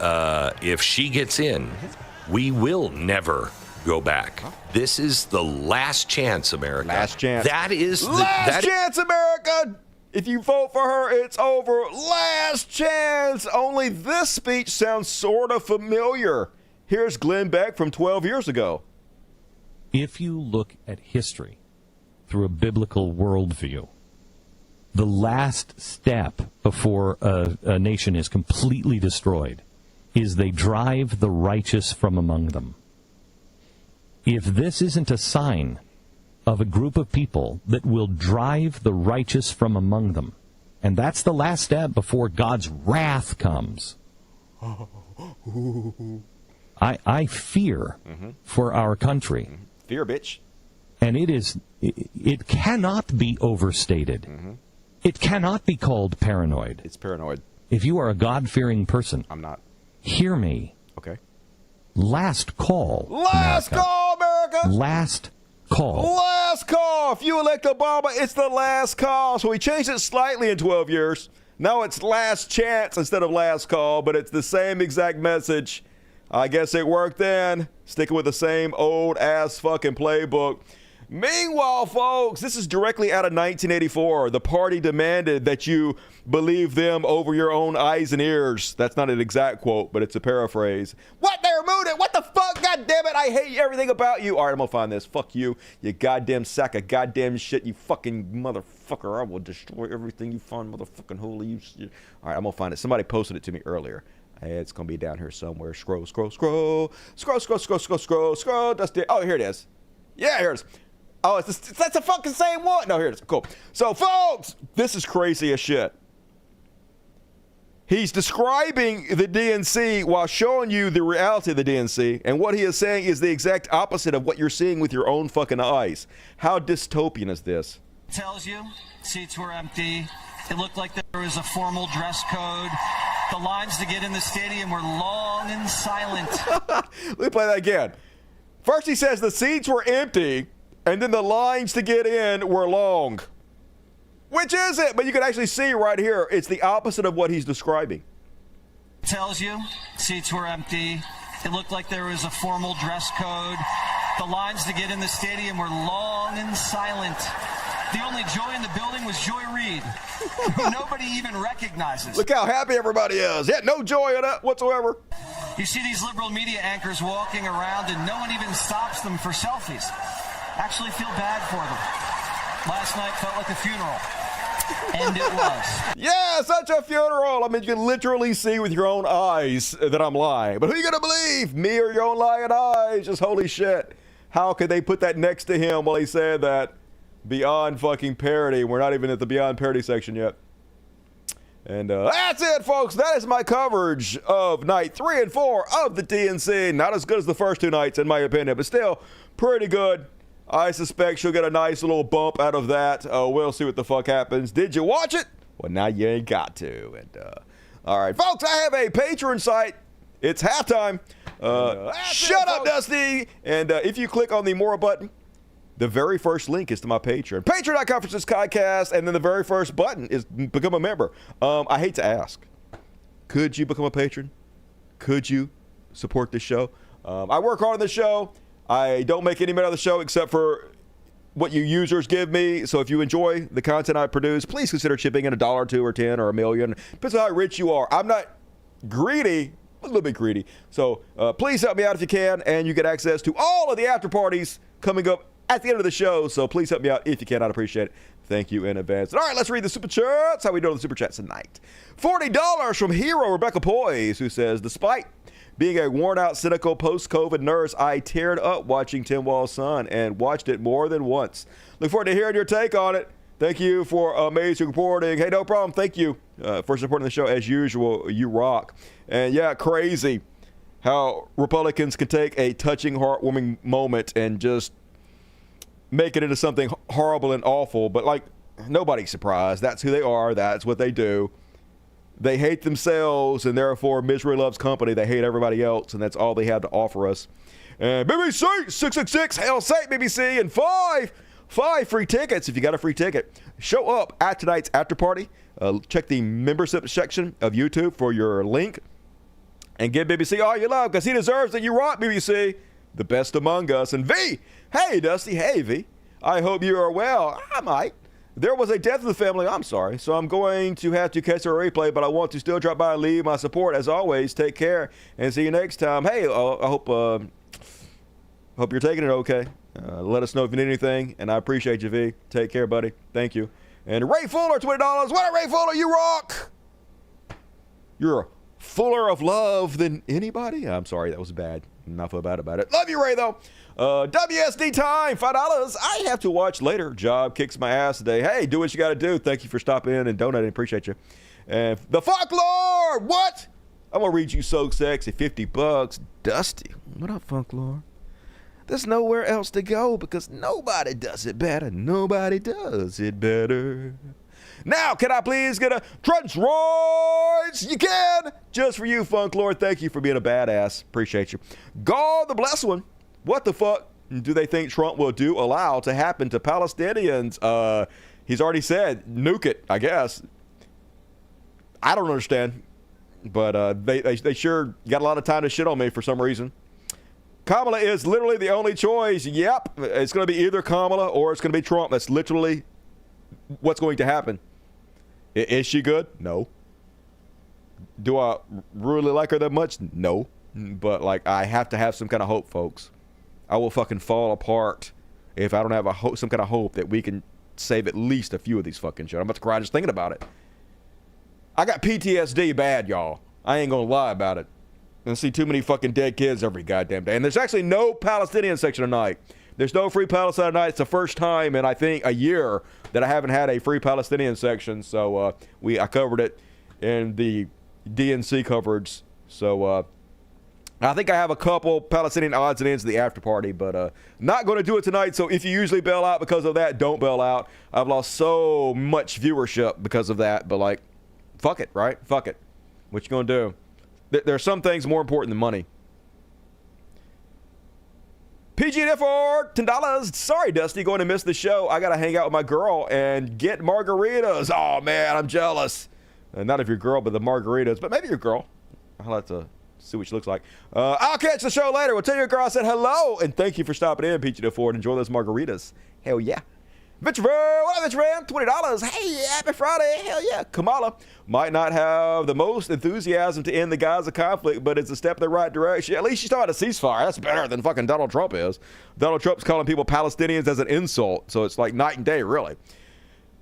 if she gets in, we will never go back. This is the last chance, America. Last chance. That is the last chance, America. If you vote for her, it's over. Last chance. Only this speech sounds sort of familiar. Here's Glenn Beck from 12 years ago. If you look at history through a biblical worldview, the last step before a nation is completely destroyed is they drive the righteous from among them. If this isn't a sign of a group of people that will drive the righteous from among them, and that's the last step before God's wrath comes, I fear for our country. Fear, bitch. And it cannot be overstated. It cannot be called paranoid. It's paranoid. If you are a God-fearing person, I'm not. Hear me. Okay. Last call. Last call, America. Last call. Last call. If you elect Obama, it's the last call. So we changed it slightly in 12 years. Now it's last chance instead of last call, but it's the same exact message. I guess it worked then. Sticking with the same old ass fucking playbook. Meanwhile, folks, this is directly out of 1984. The party demanded that you believe them over your own eyes and ears. That's not an exact quote, but it's a paraphrase. What? They removed it? What the fuck? God damn it. I hate everything about you. All right, I'm going to find this. Fuck you. You goddamn sack of goddamn shit. You fucking motherfucker. I will destroy everything you find, motherfucking holy. All right, I'm going to find it. Somebody posted it to me earlier. It's going to be down here somewhere. Scroll. Dusty. Oh, here it is. Yeah, here it is. Oh, that's the fucking same one. No, here it is. Cool. So, folks, this is crazy as shit. He's describing the DNC while showing you the reality of the DNC, and what he is saying is the exact opposite of what you're seeing with your own fucking eyes. How dystopian is this? Tells you seats were empty. It looked like there was a formal dress code. The lines to get in the stadium were long and silent. Let me play that again. First, he says the seats were empty. And then the lines to get in were long. Which is it? But you can actually see right here, it's the opposite of what he's describing. Tells you seats were empty. It looked like there was a formal dress code. The lines to get in the stadium were long and silent. The only joy in the building was Joy Reid, who nobody even recognizes. Look how happy everybody is. Yeah, no joy in it whatsoever. You see these liberal media anchors walking around and no one even stops them for selfies. Actually feel bad for them. Last night felt like a funeral. And it was. Yeah, such a funeral. I mean, you can literally see with your own eyes that I'm lying. But who are you going to believe? Me or your own lying eyes? Just holy shit. How could they put that next to him while he said that? Beyond fucking parody. We're not even at the beyond parody section yet. And that's it, folks. That is my coverage of night 3 and 4 of the DNC. Not as good as the first two nights, in my opinion, but still pretty good. I suspect she'll get a nice little bump out of that. We'll see what the fuck happens. Did you watch it? Well, now you ain't got to. And all right, folks, I have a Patreon site. It's halftime. Shut up, Dusty. And if you click on the More button, the very first link is to my Patreon. Patreon.com/SkyCast, and then the very first button is become a member. I hate to ask. Could you become a patron? Could you support this show? I work hard on this show. I don't make any money on the show except for what you users give me. So if you enjoy the content I produce, please consider chipping in $1 or $2 or $10 or $1 million. Depends on how rich you are. I'm not greedy, a little bit greedy. So please help me out if you can, and you get access to all of the after parties coming up at the end of the show. So please help me out if you can. I'd appreciate it. Thank you in advance. All right, let's read the super chats. How we doing on the super chats tonight? $40 from Hero Rebecca Poise, who says, despite being a worn-out, cynical post-COVID nurse, I teared up watching Tim Wall's Son and watched it more than once. Look forward to hearing your take on it. Thank you for amazing reporting. Hey, no problem. Thank you for supporting the show as usual. You rock. And yeah, crazy how Republicans can take a touching, heartwarming moment and just make it into something horrible and awful. But like Nobody's surprised. That's who they are. That's what they do. They hate themselves, and therefore misery loves company. They hate everybody else, and that's all they have to offer us. And BBC 666, hell sake BBC, and five free tickets if you got a free ticket. Show up at tonight's after party. Check the membership section of YouTube for your link, and give BBC all you love, because he deserves it. You rock, BBC, the best among us. And V, hey Dusty, hey V, I hope you are well. I might. There was a death in the family. I'm sorry. So I'm going to have to catch a replay, but I want to still drop by and leave my support. As always, take care and see you next time. Hey, I hope you're taking it okay. Let us know if you need anything, and I appreciate you, V. Take care, buddy. Thank you. And Ray Fuller, $20. What up, Ray Fuller? You rock. You're fuller of love than anybody. I'm sorry, that was bad. Not feel bad about it. Love you, Ray, though. WSD time, $5. I have to watch later. Job kicks my ass today. Hey, do what you got to do. Thank you for stopping in and donating. Appreciate you. And the Fuck Lord, what? I'm going to read you So Sexy, $50. Dusty. What up, Funk Lord? There's nowhere else to go because nobody does it better. Nobody does it better. Now, can I please get a Trench Royce? You can. Just for you, Funk Lord. Thank you for being a badass. Appreciate you. God the bless one. What the fuck do they think Trump will allow to happen to Palestinians? He's already said, nuke it, I guess. I don't understand. But they sure got a lot of time to shit on me for some reason. Kamala is literally the only choice. Yep. It's going to be either Kamala or it's going to be Trump. That's literally what's going to happen. Is she good? No. Do I really like her that much? No. But, like, I have to have some kind of hope, folks. I will fucking fall apart if I don't have some kind of hope that we can save at least a few of these fucking shit. I'm about to cry just thinking about it. I got PTSD bad, y'all. I ain't going to lie about it. I see too many fucking dead kids every goddamn day. And there's actually no Palestinian section tonight. There's no free Palestine tonight. It's the first time in, I think, a year that I haven't had a free Palestinian section. So I covered it in the DNC coverage. So I think I have a couple Palestinian odds and ends of the after party, but not going to do it tonight. So if you usually bail out because of that, don't bail out. I've lost so much viewership because of that, but like, fuck it, right? Fuck it. What you going to do? There are some things more important than money. PG&F for $10. Sorry, Dusty, going to miss the show. I got to hang out with my girl and get margaritas. Oh, man, I'm jealous. Not of your girl, but the margaritas. But maybe your girl. I'll have to see what she looks like. I'll catch the show later. We'll tell your girl I said hello. And thank you for stopping in, PG&F Ford. Enjoy those margaritas. Hell yeah. Venture Van, what up, Venture Van? $20. Hey, happy Friday. Hell yeah. Kamala might not have the most enthusiasm to end the Gaza conflict, but it's a step in the right direction. At least she's talking about a ceasefire. That's better than fucking Donald Trump is. Donald Trump's calling people Palestinians as an insult, so it's like night and day, really.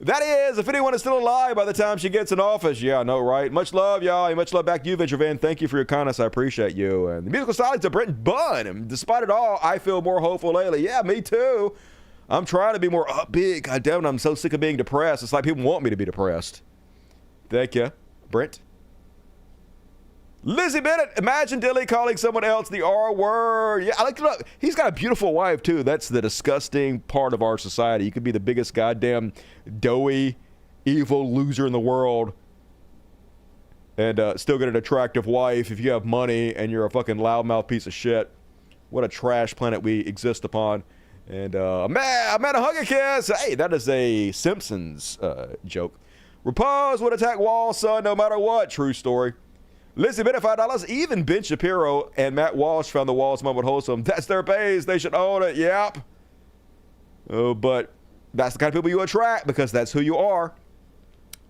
That is, if anyone is still alive by the time she gets in office. Yeah, I know, right? Much love, y'all, and much love back to you, Venture Van. Thank you for your kindness. I appreciate you. And the musical silence of Brent Bunn. And despite it all, I feel more hopeful lately. Yeah, me too. I'm trying to be more upbeat. God damn it, I'm so sick of being depressed. It's like people want me to be depressed. Thank you, Brent. Lizzie Bennett, imagine Dilly calling someone else the R word. Yeah, I like to look. He's got a beautiful wife, too. That's the disgusting part of our society. You could be the biggest goddamn doughy, evil loser in the world and still get an attractive wife if you have money and you're a fucking loudmouth piece of shit. What a trash planet we exist upon. And man, a hug and kiss. Hey, that is a Simpsons joke. Repose would attack Walz, son, no matter what. True story. Lizzie Bennett, $5. Even Ben Shapiro and Matt Walsh found the Walz moment wholesome. That's their base. They should own it. Yep. But that's the kind of people you attract because that's who you are.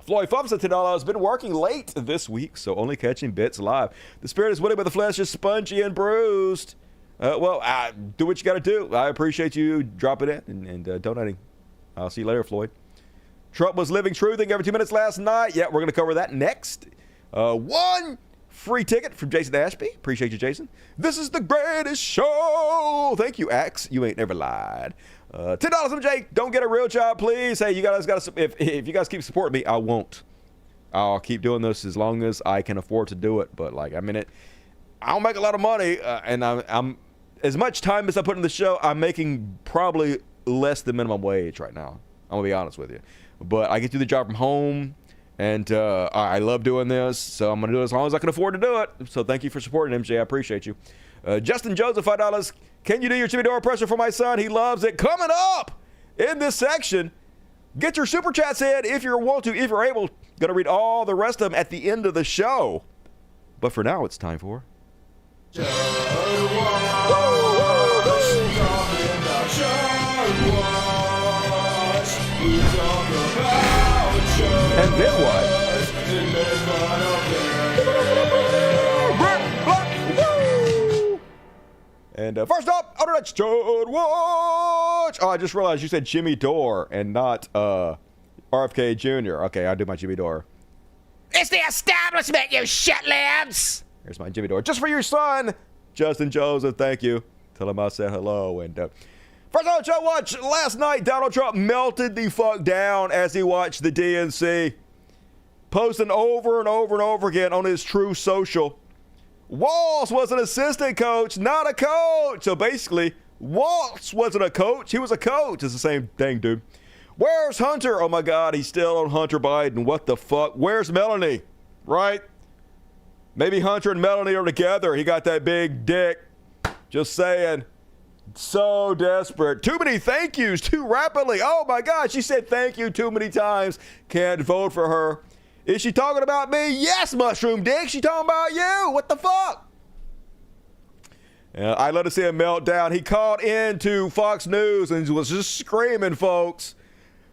Floyd Fumps at $10. Been working late this week, so only catching bits live. The spirit is willing, but the flesh is spongy and bruised. Do what you got to do. I appreciate you dropping in and donating. I'll see you later, Floyd. Trump was living truthing every 2 minutes last night. Yeah, we're going to cover that next. One free ticket from Jason Ashby. Appreciate you, Jason. This is the greatest show. Thank you, Axe. You ain't never lied. $10 from Jake. Don't get a real job, please. Hey, you guys got to. If you guys keep supporting me, I won't. I'll keep doing this as long as I can afford to do it. But like, I mean, I don't make a lot of money, and I'm as much time as I put in the show, I'm making probably less than minimum wage right now. I'm gonna be honest with you. but I get to do the job from home, and I love doing this, so I'm going to do it as long as I can afford to do it. So thank you for supporting MJ. I appreciate you. Justin Joseph, $5. Can you do your Jimmy Dore impression for my son? He loves it. Coming up in this section, get your super chats in if you want to, if you're able. Going to read all the rest of them at the end of the show. But for now, it's time for... And then what? And first up, on the next Chud Watch. Oh, I just realized you said Jimmy Dore and not RFK Jr. Okay, I'll do my Jimmy Dore. It's the establishment, you shitlabs! Here's my Jimmy Dore. Just for your son, Justin Joseph. Thank you. Tell him I said hello. And first on Chud Watch. Last night, Donald Trump melted the fuck down as he watched the DNC, posting over and over and over again on his True Social. Walz was an assistant coach, not a coach. So basically, Walz wasn't a coach. He was a coach. It's the same thing, dude. Where's Hunter? Oh, my God. He's still on Hunter Biden. What the fuck? Where's Melanie? Right? Maybe Hunter and Melanie are together. He got that big dick. Just saying. So desperate. Too many thank yous too rapidly. Oh, my God. She said thank you too many times. Can't vote for her. Is she talking about me? Yes, Mushroom Dick. She talking about you. What the fuck? I let her see a meltdown. He called into Fox News and was just screaming, folks.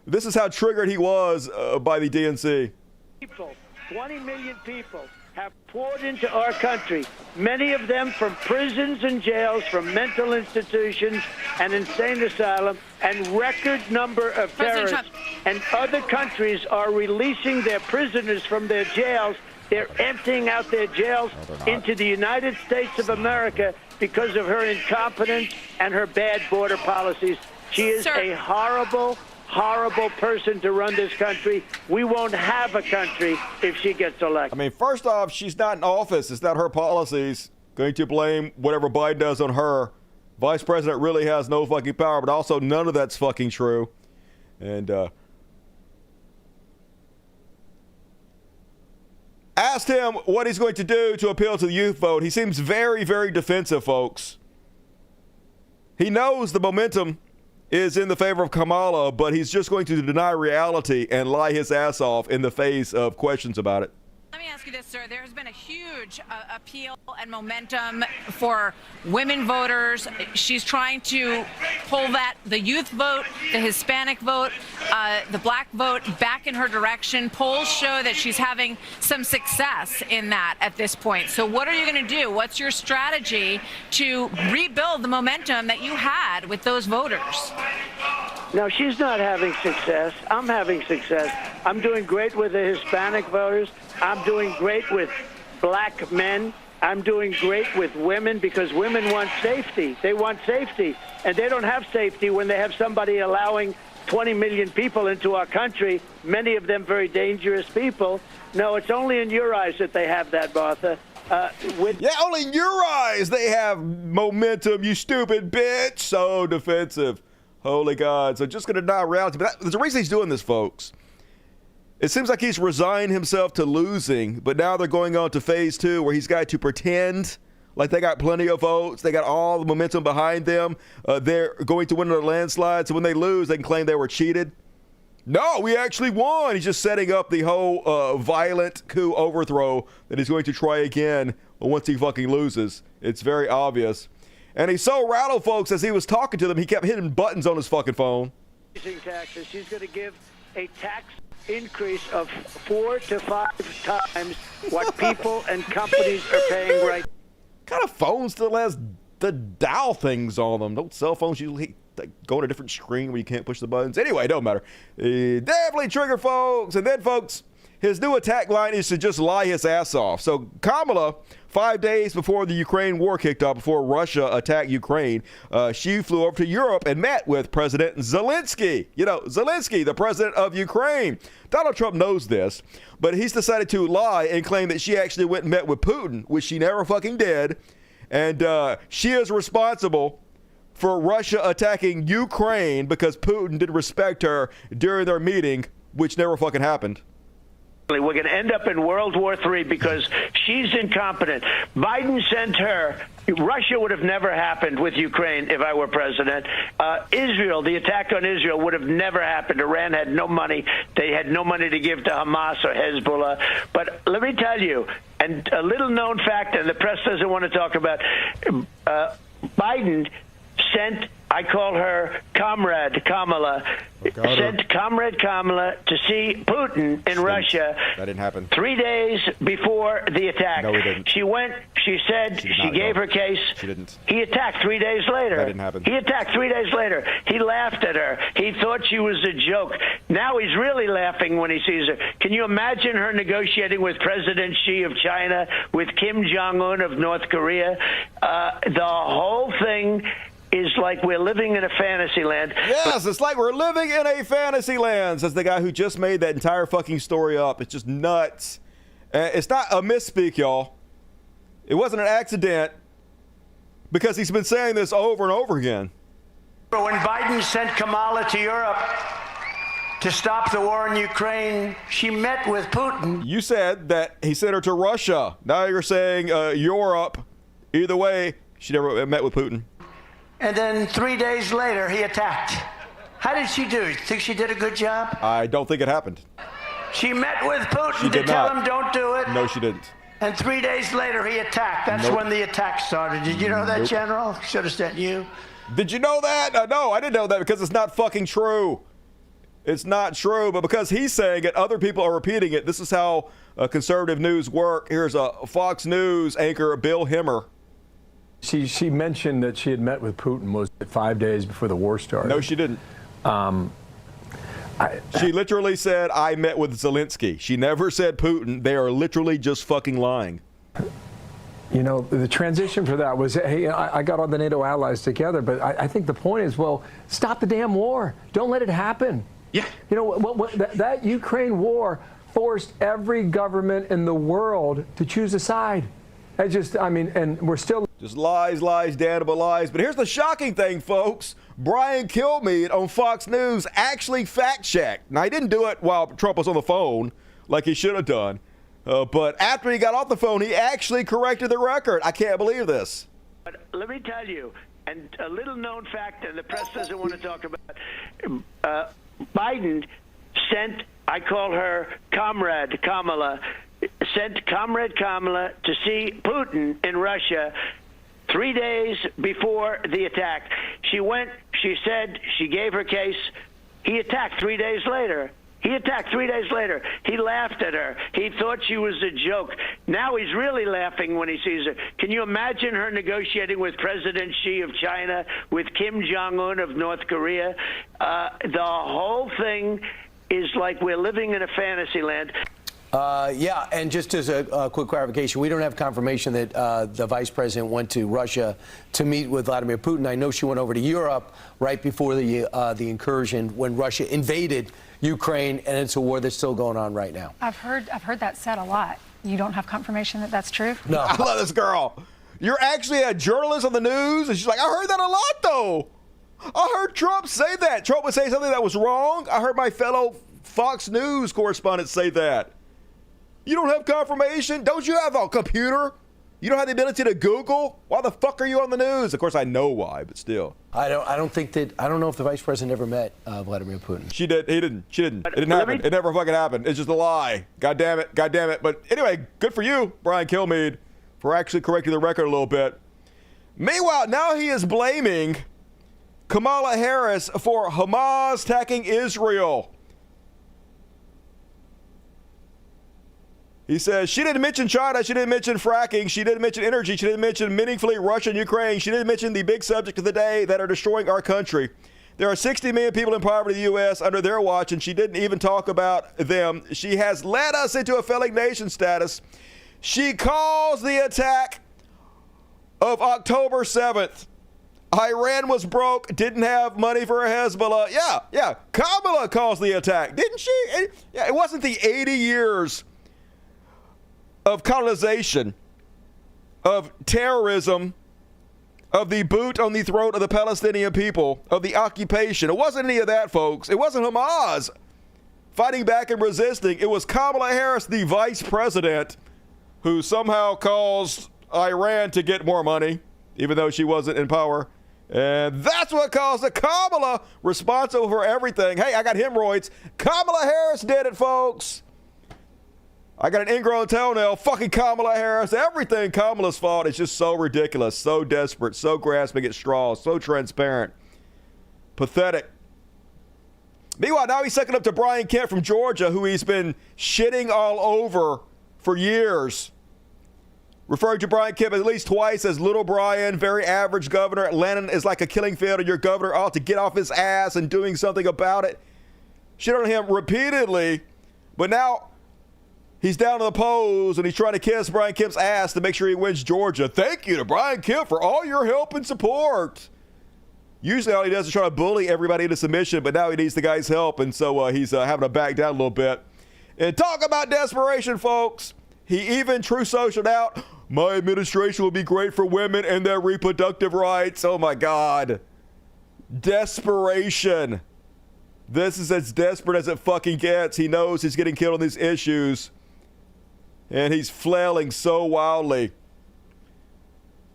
This is how triggered he was by the DNC. People, 20 million people have poured into our country, many of them from prisons and jails, from mental institutions and insane asylum, and record number of terrorists. And other countries are releasing their prisoners from their jails. They're emptying out their jails into the United States of America because of her incompetence and her bad border policies. She is a horrible person to run this country. We won't have a country if she gets elected. I mean, first off, she's not in office. It's not her policies. Going to blame whatever Biden does on her. Vice President really has no fucking power, but also none of that's fucking true. And asked him what he's going to do to appeal to the youth vote. He seems very, very defensive, folks. He knows the momentum is in the favor of Kamala, but he's just going to deny reality and lie his ass off in the face of questions about it. Let me ask you this, sir. There's been a huge appeal and momentum for women voters. She's trying to pull the youth vote, the Hispanic vote, the black vote back in her direction. Polls show that she's having some success in that at this point. So what are you going to do? What's your strategy to rebuild the momentum that you had with those voters? No, she's not having success. I'm having success. I'm doing great with the Hispanic voters. I'm doing great with black men. I'm doing great with women because women want safety. They want safety. And they don't have safety when they have somebody allowing 20 million people into our country, many of them very dangerous people. No, it's only in your eyes that they have that, Martha. Only in your eyes they have momentum, you stupid bitch. So defensive. Holy God. So just going to deny reality. But there's a reason he's doing this, folks. It seems like he's resigned himself to losing, but now they're going on to phase 2 where he's got to pretend like they got plenty of votes. They got all the momentum behind them. They're going to win in a landslide. So when they lose, they can claim they were cheated. No, we actually won. He's just setting up the whole violent coup overthrow that he's going to try again once he fucking loses. It's very obvious. And he's so rattled, folks, as he was talking to them, he kept hitting buttons on his fucking phone. Taxes. She's going to give a tax increase of 4 to 5 times what people and companies are paying right now. What kind of phone still has the dial things on them? Don't cell phones usually go on a different screen where you can't push the buttons? Anyway, it don't matter. Definitely trigger, folks. And then, folks, his new attack line is to just lie his ass off. So Kamala, 5 days before the Ukraine war kicked off, before Russia attacked Ukraine, she flew over to Europe and met with President Zelensky. You know, Zelensky, the president of Ukraine. Donald Trump knows this, but he's decided to lie and claim that she actually went and met with Putin, which she never fucking did. And she is responsible for Russia attacking Ukraine because Putin didn't respect her during their meeting which never fucking happened. We're going to end up in World War III because she's incompetent. Biden sent her. Russia would have never happened with Ukraine if I were president. Israel, the attack on Israel would have never happened. Iran had no money. They had no money to give to Hamas or Hezbollah. But let me tell you, and a little known fact, and the press doesn't want to talk about, Biden sent, I call her Comrade Kamala, sent Comrade Kamala to see Putin in Russia. That didn't happen. 3 days before the attack. No, he didn't. She went, she said, she gave her case. She didn't. He attacked 3 days later. That didn't happen. He attacked 3 days later. He laughed at her. He thought she was a joke. Now he's really laughing when he sees her. Can you imagine her negotiating with President Xi of China, with Kim Jong-un of North Korea? The whole thing is like we're living in a fantasy land. Yes, it's like we're living in a fantasy land, says the guy who just made that entire fucking story up. It's just nuts. It's not a misspeak, y'all. It wasn't an accident, because he's been saying this over and over again. When Biden sent Kamala to Europe to stop the war in Ukraine, she met with Putin. You said that he sent her to Russia. Now you're saying Europe. Either way, she never met with Putin. And then 3 days later, he attacked. How did she do? You think she did a good job? I don't think it happened. She met with Putin She to did tell not. him don't do it. No, she didn't. And 3 days later, he attacked. That's Nope. when the attack started. Did you know that, Nope. General? Should have sent you. Did you know that? No, I didn't know that because it's not fucking true. It's not true, but because he's saying it, other people are repeating it. This is how conservative news work. Here's a Fox News anchor, Bill Hemmer. She mentioned that she had met with Putin, was it 5 days before the war started? No, she didn't. She literally said, I met with Zelensky. She never said Putin. They are literally just fucking lying. You know, the transition for that was, hey, I got all the NATO allies together, but I think the point is, well, stop the damn war. Don't let it happen. Yeah. You know, that Ukraine war forced every government in the world to choose a side. And we're still... Just lies, lies, damnable lies. But here's the shocking thing, folks. Brian Kilmeade on Fox News actually fact-checked. Now, he didn't do it while Trump was on the phone, like he should have done. But after he got off the phone, he actually corrected the record. I can't believe this. But let me tell you, and a little known fact, and the press doesn't want to talk about, Biden sent, I call her Comrade Kamala, sent Comrade Kamala to see Putin in Russia 3 days before the attack. She went, she said, she gave her case. He attacked 3 days later. He attacked 3 days later. He laughed at her. He thought she was a joke. Now he's really laughing when he sees her. Can you imagine her negotiating with President Xi of China, with Kim Jong-un of North Korea? The whole thing is like we're living in a fantasy land. Yeah, and just as a quick clarification, we don't have confirmation that the vice president went to Russia to meet with Vladimir Putin. I know she went over to Europe right before the incursion when Russia invaded Ukraine, and it's a war that's still going on right now. I've heard that said a lot. You don't have confirmation that that's true? No. I love this girl. You're actually a journalist on the news, and she's like, I heard that a lot, though. I heard Trump say that. Trump would say something that was wrong. I heard my fellow Fox News correspondent say that. You don't have confirmation? Don't you have a computer? You don't have the ability to Google? Why the fuck are you on the news? Of course, I know why, but still. I don't know if the vice president ever met Vladimir Putin. She did. He didn't. She didn't. It didn't happen. It never fucking happened. It's just a lie. God damn it. God damn it. But anyway, good for you, Brian Kilmeade, for actually correcting the record a little bit. Meanwhile, now he is blaming Kamala Harris for Hamas attacking Israel. He says she didn't mention China, she didn't mention fracking, she didn't mention energy, she didn't mention meaningfully Russia and Ukraine, she didn't mention the big subject of the day that are destroying our country. There are 60 million people in poverty in the U.S. under their watch, and she didn't even talk about them. She has led us into a failing nation status. She calls the attack of October 7th. Iran was broke, didn't have money for a Hezbollah. Yeah, Kamala calls the attack, didn't she? It wasn't the 80 years of colonization, of terrorism, of the boot on the throat of the Palestinian people, of the occupation. It wasn't any of that, folks. It wasn't Hamas. fighting back and resisting. It was Kamala Harris, the vice president, who somehow caused Iran to get more money, even though she wasn't in power. And that's what caused the Kamala responsible for everything. Hey, I got hemorrhoids. Kamala Harris did it, folks. I got an ingrown toenail. Fucking Kamala Harris. Everything Kamala's fault. It's just so ridiculous, so desperate, so grasping at straws, so transparent. Pathetic. Meanwhile, now he's sucking up to Brian Kemp from Georgia, who he's been shitting all over for years. Referring to Brian Kemp at least twice as Little Brian, very average governor. Atlanta is like a killing field, and your governor ought to get off his ass and doing something about it. Shit on him repeatedly, but now he's down to the polls, and he's trying to kiss Brian Kemp's ass to make sure he wins Georgia. Thank you to Brian Kemp for all your help and support. Usually all he does is try to bully everybody into submission, but now he needs the guy's help, and so he's having to back down a little bit. And talk about desperation, folks. He even True Socialed out, my administration will be great for women and their reproductive rights. Oh, my God. Desperation. This is as desperate as it fucking gets. He knows he's getting killed on these issues, and he's flailing so wildly.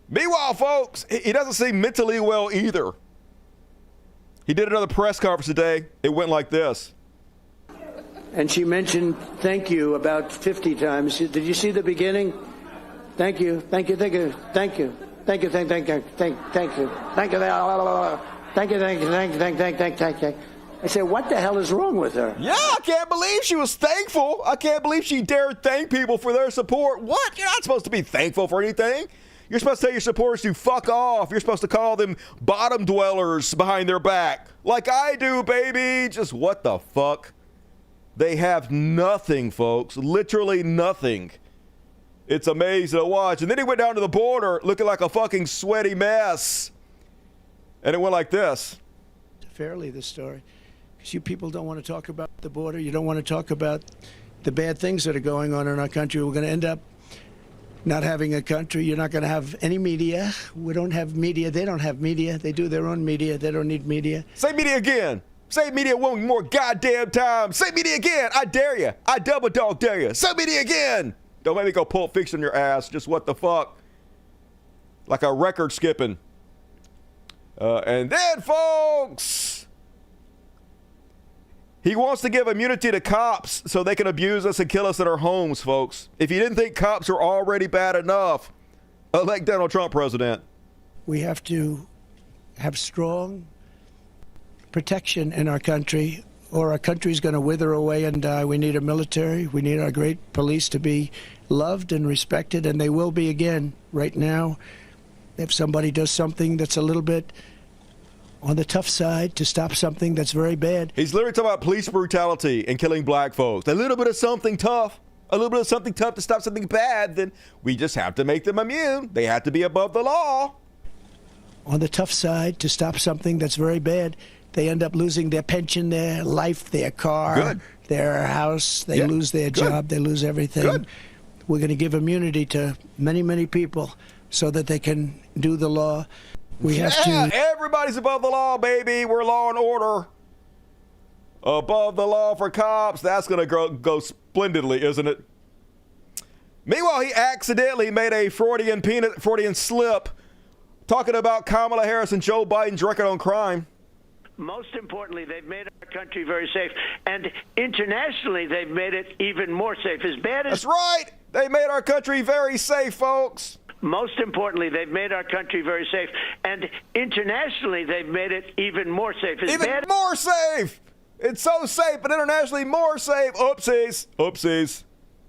Meanwhile, folks, he doesn't seem mentally well either. He did another press conference today. It went like this. And she mentioned thank you about 50 times. Did you see the beginning? Thank you, thank you, thank you, thank you, thank you, thank you, thank you, thank you, thank you, thank you, thank you. I said, what the hell is wrong with her? Yeah, I can't believe she was thankful. I can't believe she dared thank people for their support. What? You're not supposed to be thankful for anything. You're supposed to tell your supporters to fuck off. You're supposed to call them bottom dwellers behind their back. Like I do, baby. Just what the fuck? They have nothing, folks. Literally nothing. It's amazing to watch. And then he went down to the border looking like a fucking sweaty mess. And it went like this. Fairly, this story. Because you people don't want to talk about the border. You don't want to talk about the bad things that are going on in our country. We're going to end up not having a country. You're not going to have any media. We don't have media. They don't have media. They do their own media. They don't need media. Say media again. Say media one more goddamn time. Say media again. I dare you. I double dog dare you. Say media again. Don't let me go Pulp Fiction your ass. Just what the fuck. Like a record skipping. And then, folks, he wants to give immunity to cops so they can abuse us and kill us in our homes, folks. If you didn't think cops are already bad enough, elect Donald Trump president. We have to have strong protection in our country, or our country's going to wither away and die. We need a military. We need our great police to be loved and respected, and they will be again. Right now, if somebody does something that's a little bit on the tough side to stop something that's very bad. He's literally talking about police brutality and killing black folks. A little bit of something tough, a little bit of something tough to stop something bad, then we just have to make them immune. They have to be above the law. On the tough side to stop something that's very bad, they end up losing their pension, their life, their car, their house. They lose their job. They lose everything. We're going to give immunity to many, many people so that they can do the law. We have to. Everybody's above the law, baby. We're law and order. Above the law for cops. That's going to go splendidly, isn't it? Meanwhile, he accidentally made a Freudian slip talking about Kamala Harris and Joe Biden's record on crime. Most importantly, they've made our country very safe. And internationally, they've made it even more safe. As bad as... That's right. They made our country very safe, folks. Most importantly, they've made our country very safe. And internationally, they've made it even more safe. More safe! It's so safe, but internationally more safe. Oopsies. Oopsies.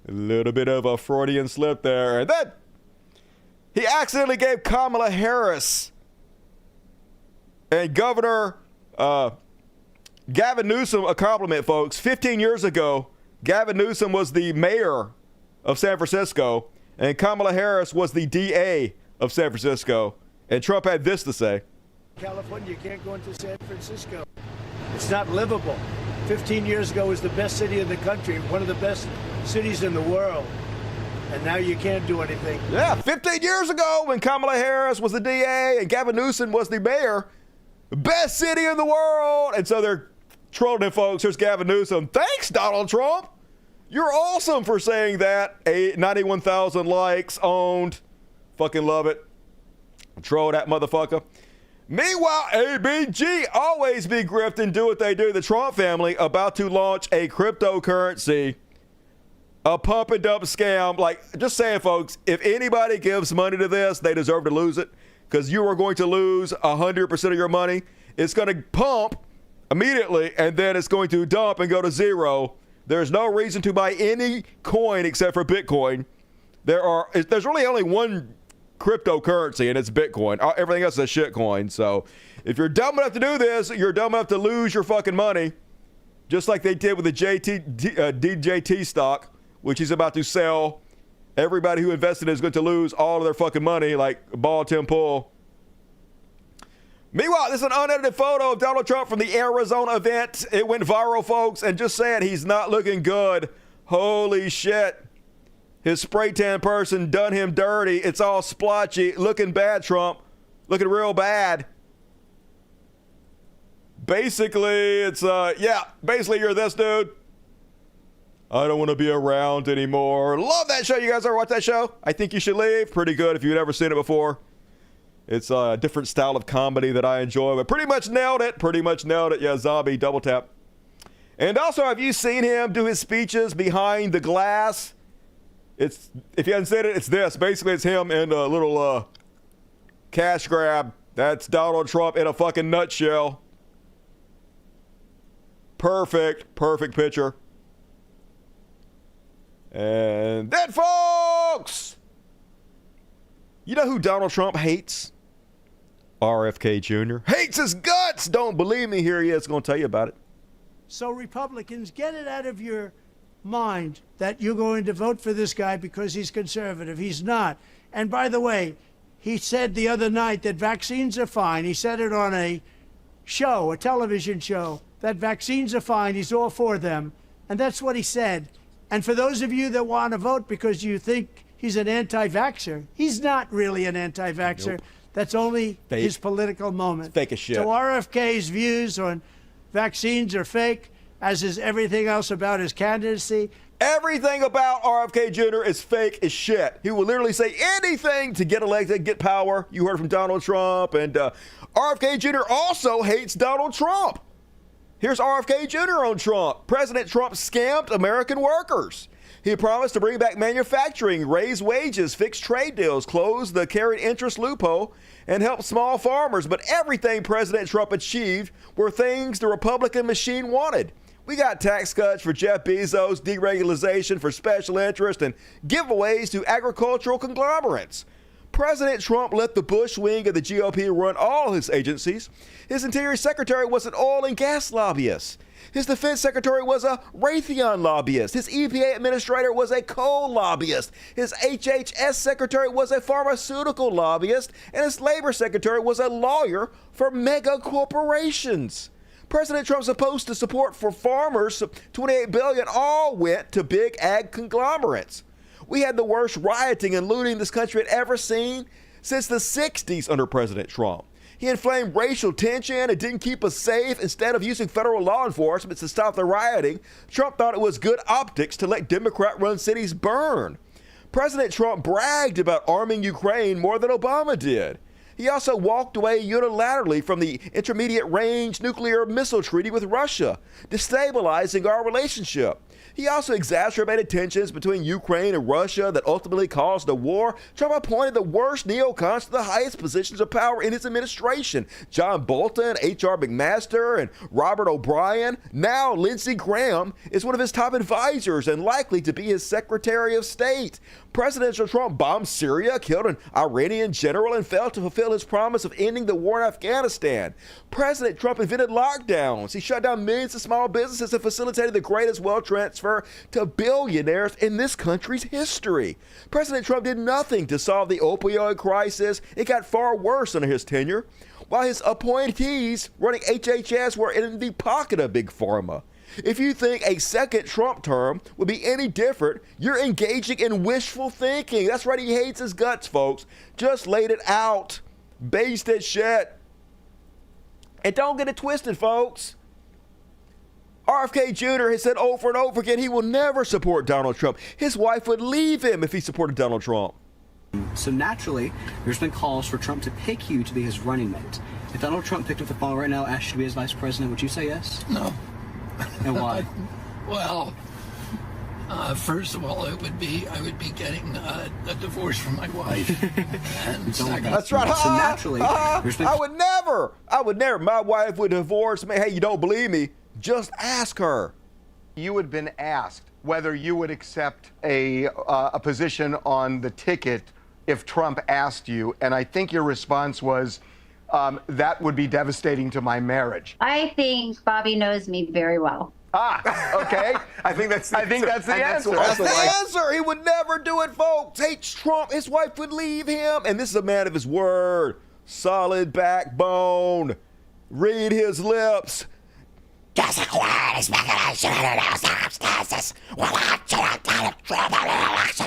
A little bit of a Freudian slip there. And then he accidentally gave Kamala Harris and Governor Gavin Newsom a compliment, folks. 15 years ago, Gavin Newsom was the mayor of San Francisco, and Kamala Harris was the DA of San Francisco. And Trump had this to say. California, you can't go into San Francisco. It's not livable. 15 years ago, it was the best city in the country, one of the best cities in the world. And now you can't do anything. Yeah, 15 years ago when Kamala Harris was the DA and Gavin Newsom was the mayor, best city in the world. And so they're Trolling him, folks. Here's Gavin Newsom. Thanks, Donald Trump. You're awesome for saying that. 91,000 likes, owned. Fucking love it. Troll that motherfucker. Meanwhile, ABG always be grifting, do what they do. The Trump family about to launch a cryptocurrency, a pump and dump scam. Like, just saying, folks, if anybody gives money to this, they deserve to lose it, because you are going to lose 100% of your money. It's going to pump immediately, and then it's going to dump and go to zero. There's no reason to buy any coin except for Bitcoin. There's really only one cryptocurrency, and it's Bitcoin. Everything else is a shit coin. So if you're dumb enough to do this, you're dumb enough to lose your fucking money, just like they did with the DJT stock, which he's about to sell. Everybody who invested is going to lose all of their fucking money, like Ball Tim Pool. Meanwhile, this is an unedited photo of Donald Trump from the Arizona event. It went viral, folks, and just saying, he's not looking good. Holy shit. His spray tan person done him dirty. It's all splotchy. Looking bad, Trump. Looking real bad. Basically, it's, basically you're this dude. I don't want to be around anymore. Love that show. You guys ever watch that show? I Think You Should Leave. Pretty good if you've never seen it before. It's a different style of comedy that I enjoy, but pretty much nailed it. Yeah, zombie, double tap. And also, have you seen him do his speeches behind the glass? If you haven't seen it, it's this. Basically, it's him in a little cash grab. That's Donald Trump in a fucking nutshell. Perfect picture. And then, folks, you know who Donald Trump hates? RFK Jr. Hates his guts. Don't believe me? Here he is going to tell you about it. So Republicans, get it out of your mind that you're going to vote for this guy because he's conservative. He's not. And by the way, he said the other night that vaccines are fine. He said it on a show, a television show, that vaccines are fine. He's all for them. And that's what he said. And for those of you that want to vote because you think he's an anti-vaxxer, he's not really an anti-vaxxer. Nope. That's only fake. His political moment. It's fake as shit. So RFK's views on vaccines are fake, as is everything else about his candidacy. Everything about RFK Jr. is fake as shit. He will literally say anything to get elected, get power. You heard from Donald Trump. And RFK Jr. also hates Donald Trump. Here's RFK Jr. on Trump. President Trump scammed American workers. He promised to bring back manufacturing, raise wages, fix trade deals, close the carried interest loophole, and help small farmers. But everything President Trump achieved were things the Republican machine wanted. We got tax cuts for Jeff Bezos, deregulation for special interest, and giveaways to agricultural conglomerates. President Trump let the Bush wing of the GOP run all his agencies. His Interior Secretary was an oil and gas lobbyist. His Defense Secretary was a Raytheon lobbyist. His EPA Administrator was a coal lobbyist. His HHS Secretary was a pharmaceutical lobbyist. And his Labor Secretary was a lawyer for mega corporations. President Trump's supposed to support for farmers, $28 billion, all went to big ag conglomerates. We had the worst rioting and looting this country had ever seen since the 60s under President Trump. He inflamed racial tension and didn't keep us safe. Instead of using federal law enforcement to stop the rioting, Trump thought it was good optics to let Democrat-run cities burn. President Trump bragged about arming Ukraine more than Obama did. He also walked away unilaterally from the intermediate-range nuclear missile treaty with Russia, destabilizing our relationship. He also exacerbated tensions between Ukraine and Russia that ultimately caused a war. Trump appointed the worst neocons to the highest positions of power in his administration. John Bolton, H.R. McMaster, and Robert O'Brien. Now Lindsey Graham is one of his top advisors and likely to be his Secretary of State. President Trump bombed Syria, killed an Iranian general, and failed to fulfill his promise of ending the war in Afghanistan. President Trump invented lockdowns. He shut down millions of small businesses and facilitated the greatest wealth transfer to billionaires in this country's history. President Trump did nothing to solve the opioid crisis. It got far worse under his tenure, while his appointees running HHS were in the pocket of Big Pharma. If you think a second Trump term would be any different, you're engaging in wishful thinking. That's right, he hates his guts, folks. Just laid it out. Based that shit. And don't get it twisted, folks. RFK Jr. has said over and over again he will never support Donald Trump. His wife would leave him if he supported Donald Trump. So naturally, there's been calls for Trump to pick you to be his running mate. If Donald Trump picked up the phone right now, asked you to be his vice president, would you say yes? No. And why? Well, first of all, I would be getting a divorce from my wife. And second, that's right. So naturally, there's been... I would never. My wife would divorce me. Hey, you don't believe me? Just ask her. You had been asked whether you would accept a position on the ticket if Trump asked you, and I think your response was, that would be devastating to my marriage. I think Bobby knows me very well. Okay. I think that's the answer. That's the answer. He would never do it, folks. Hates Trump. His wife would leave him. And this is a man of his word. Solid backbone. Read his lips. Just a word is making a shit under those circumstances. Well, I can't tell it from an election.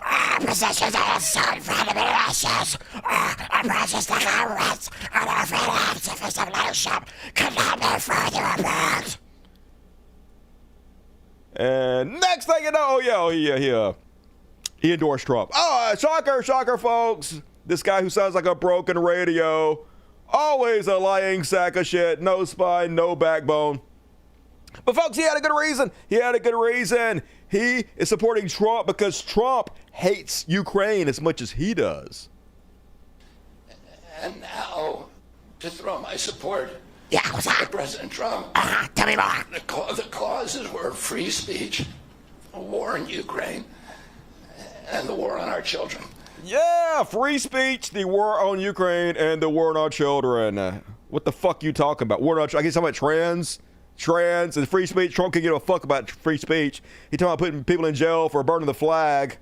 Our positions are so in front of the issues. Our precious to governments and our freedom sufficient leadership could not be further apart. And next thing you know, he endorsed Trump. Shocker, folks. This guy who sounds like a broken radio. Always a lying sack of shit. No spine, no backbone. But folks, he had a good reason. He is supporting Trump because Trump hates Ukraine as much as he does. And now, to throw my support to President Trump. Tell me more. The causes were free speech, a war in Ukraine, and the war on our children. Yeah, free speech, the war on Ukraine, and the war on our children. What the fuck you talking about? War on our, I guess talking about trans and free speech. Trump can give a fuck about free speech. He talking about putting people in jail for burning the flag.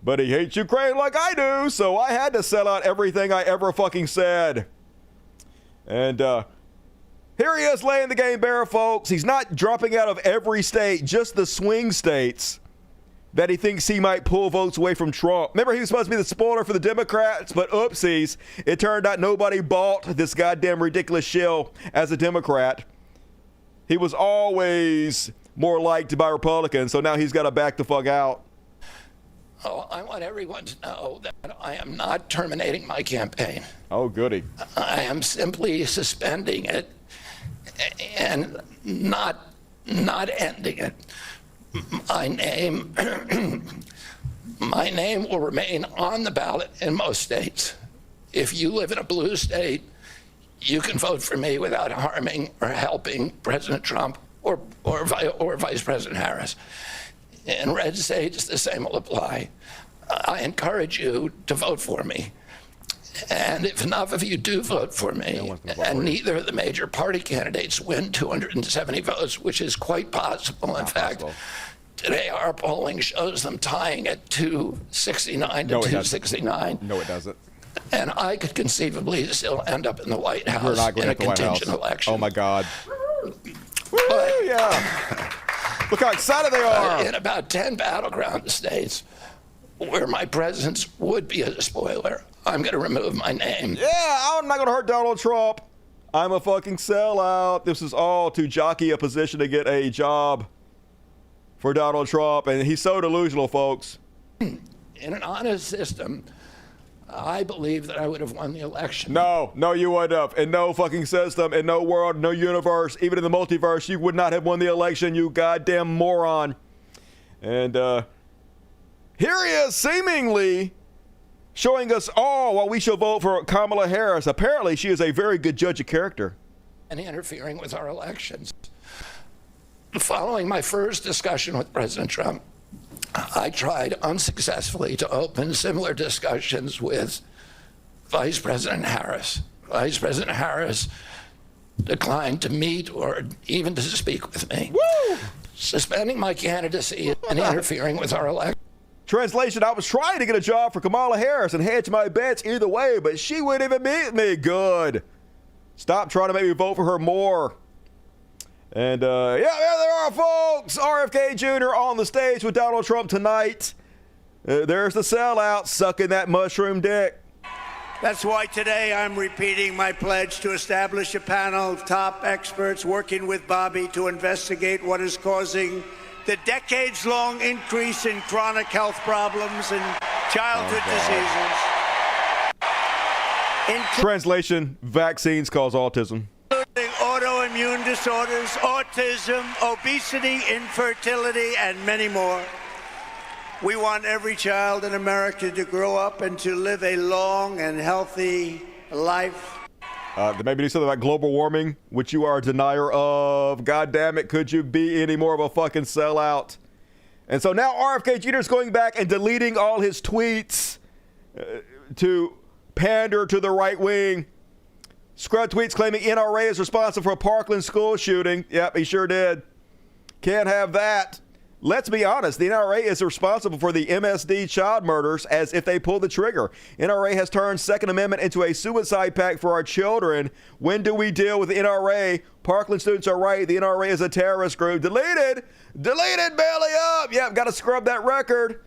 But he hates Ukraine like I do, so I had to sell out everything I ever fucking said. And here he is laying the game bare, folks. He's not dropping out of every state, just the swing states that he thinks he might pull votes away from Trump. Remember, he was supposed to be the spoiler for the Democrats, but oopsies. It turned out nobody bought this goddamn ridiculous shill as a Democrat. He was always more liked by Republicans, so now he's got to back the fuck out. Oh, I want everyone to know that I am not terminating my campaign. Oh, goody. I am simply suspending it and not ending it. My name will remain on the ballot in most states. If you live in a blue state, you can vote for me without harming or helping President Trump or Vice President Harris. In red states, the same will apply. I encourage you to vote for me. And if enough of you do vote for me, and neither of the major party candidates win 270 votes, which is quite possible, in fact, today our polling shows them tying at 269 to 269. No, it doesn't. And I could conceivably still end up in the White House in a contingent election. Oh, my God. But, yeah. Look how excited they are. In about 10 battleground states where my presence would be a spoiler, I'm going to remove my name. Yeah, I'm not going to hurt Donald Trump. I'm a fucking sellout. This is all to jockey a position to get a job for Donald Trump. And he's so delusional, folks. In an honest system, I believe that I would have won the election. No, you wouldn't have. In no fucking system, in no world, no universe, even in the multiverse, you would not have won the election, you goddamn moron. And here he is, seemingly showing us all why we should vote for Kamala Harris. Apparently, she is a very good judge of character. And interfering with our elections. Following my first discussion with President Trump, I tried unsuccessfully to open similar discussions with Vice President Harris. Vice President Harris declined to meet or even to speak with me. Woo! Suspending my candidacy and interfering with our election. Translation, I was trying to get a job for Kamala Harris and hedge my bets either way, but she wouldn't even meet me. Good. Stop trying to make me vote for her more. And, yeah, there they are, folks. RFK Jr. on the stage with Donald Trump tonight. There's the sellout sucking that mushroom dick. That's why today I'm repeating my pledge to establish a panel of top experts working with Bobby to investigate what is causing the decades-long increase in chronic health problems and childhood diseases. Translation, vaccines cause autism. Including autoimmune disorders, autism, obesity, infertility, and many more. We want every child in America to grow up and to live a long and healthy life. They maybe do something about global warming, which you are a denier of. God damn it, could you be any more of a fucking sellout? And so now RFK Jr. is going back and deleting all his tweets to pander to the right wing. Scrub tweets claiming NRA is responsible for a Parkland school shooting. Yep, he sure did. Can't have that. Let's be honest, the NRA is responsible for the MSD child murders as if they pulled the trigger. NRA has turned Second Amendment into a suicide pact for our children. When do we deal with the NRA? Parkland students are right. The NRA is a terrorist group. Deleted, belly up. Yep, got to scrub that record.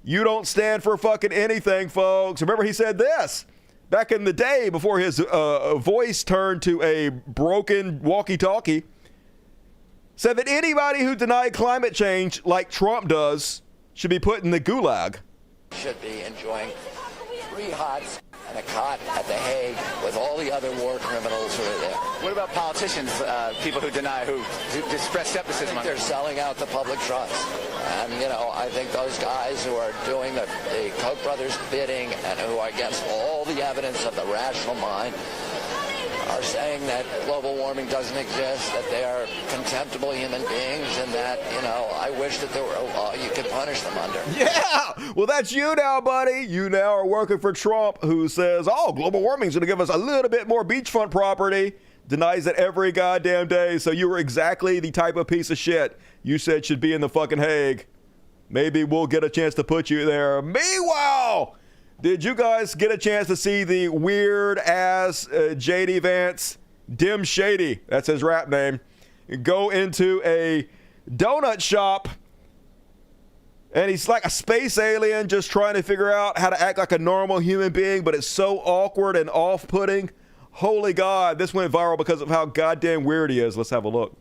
You don't stand for fucking anything, folks. Remember he said this back in the day before his voice turned to a broken walkie-talkie. Said that anybody who denied climate change like Trump does should be put in the gulag. Should be enjoying 3 hots and a cot at The Hague with all the other war criminals who are there. What about politicians, people who deny, who express skepticism? They're selling out the public trust. And, you know, I think those guys who are doing the Koch brothers bidding and who are against all the evidence of the rational mind are saying that global warming doesn't exist, that they are contemptible human beings, and that, you know, I wish that there were a law you could punish them under. Yeah! Well, that's you now, buddy. You now are working for Trump, who says, oh, global warming is going to give us a little bit more beachfront property. Denies it every goddamn day. So you were exactly the type of piece of shit you said should be in the fucking Hague. Maybe we'll get a chance to put you there. Meanwhile, did you guys get a chance to see the weird-ass J.D. Vance, Dim Shady, that's his rap name, go into a donut shop, and he's like a space alien just trying to figure out how to act like a normal human being, but it's so awkward and off-putting. Holy God, this went viral because of how goddamn weird he is. Let's have a look.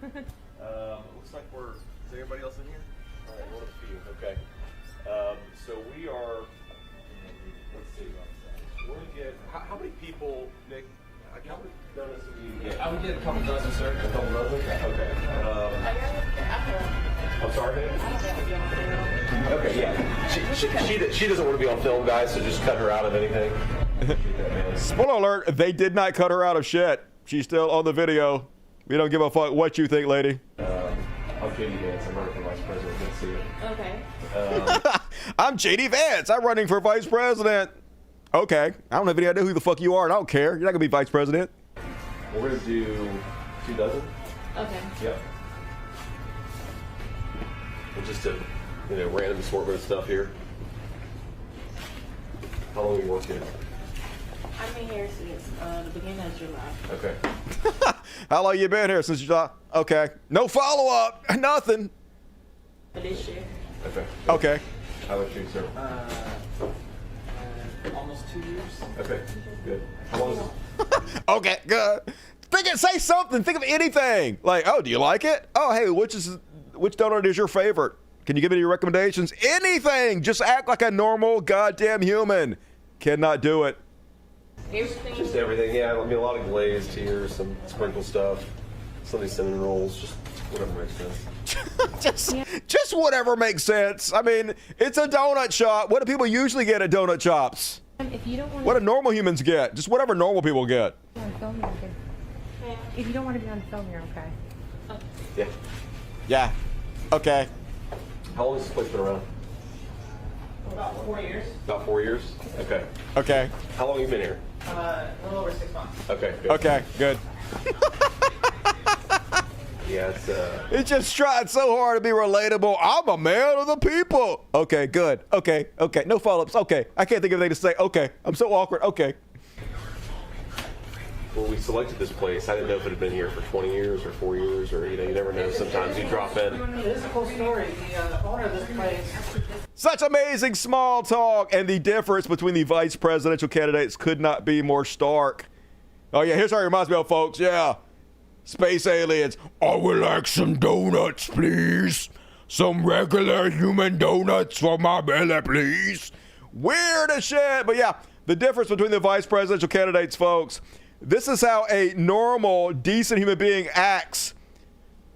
Looks like we're. Is everybody else in here? All right, one of the few. Okay. So we are. Let's see. We're gonna get. How many people, Nick? How many donuts do we get? I would get a couple dozen, sir. A couple dozen. Okay. I'm sorry, Nick. Okay. Yeah. She doesn't want to be on film, guys. So just cut her out of anything. Spoiler alert: they did not cut her out of shit. She's still on the video. We don't give a fuck what you think, lady. I'm J.D. Vance. I'm running for vice president. Let's see it. Okay. I'm J.D. Vance. I'm running for vice president. Okay. I don't have any idea who the fuck you are, and I don't care. You're not going to be vice president. We're going to do 2 dozen. Okay. Yep. And just a random assortment of stuff here. How long are you working? I've been here since the beginning of July. Okay. How long you been here? Since July? Okay. No follow-up. Nothing. For this year. Okay. Okay. How about you, sir? Almost 2 years. Okay. Good. How long is it? Okay, good. Say something. Think of anything. Like, oh, do you like it? Oh, hey, which donut is your favorite? Can you give me your recommendations? Anything. Just act like a normal goddamn human. Cannot do it. Everything. Just everything, yeah. I mean, a lot of glazed here, some sprinkle stuff, some of these cinnamon rolls, just whatever makes sense. just whatever makes sense. I mean, it's a donut shop. What do people usually get at donut shops? If you don't want what do normal humans get? Just whatever normal people get. If you don't want to be on film, you're okay. Yeah. Yeah. Okay. How long has this place been around? About 4 years. About 4 years? Okay. Okay. How long have you been here? A little over 6 months. Okay, good. Okay, good. Yeah, it's It just tried so hard to be relatable. I'm a man of the people. Okay, good. Okay. No follow-ups. Okay. I can't think of anything to say. Okay. I'm so awkward. Okay. when we selected this place, I didn't know if it had been here for 20 years or 4 years, or, you know, you never know. Sometimes you drop in. This is a cool story. The owner of this place. Such amazing small talk, and the difference between the vice presidential candidates could not be more stark. Oh, yeah, here's how it reminds me of, folks. Yeah. Space aliens. I would like some donuts, please. Some regular human donuts for my belly, please. Weird as shit. But yeah, the difference between the vice presidential candidates, folks. This is how a normal, decent human being acts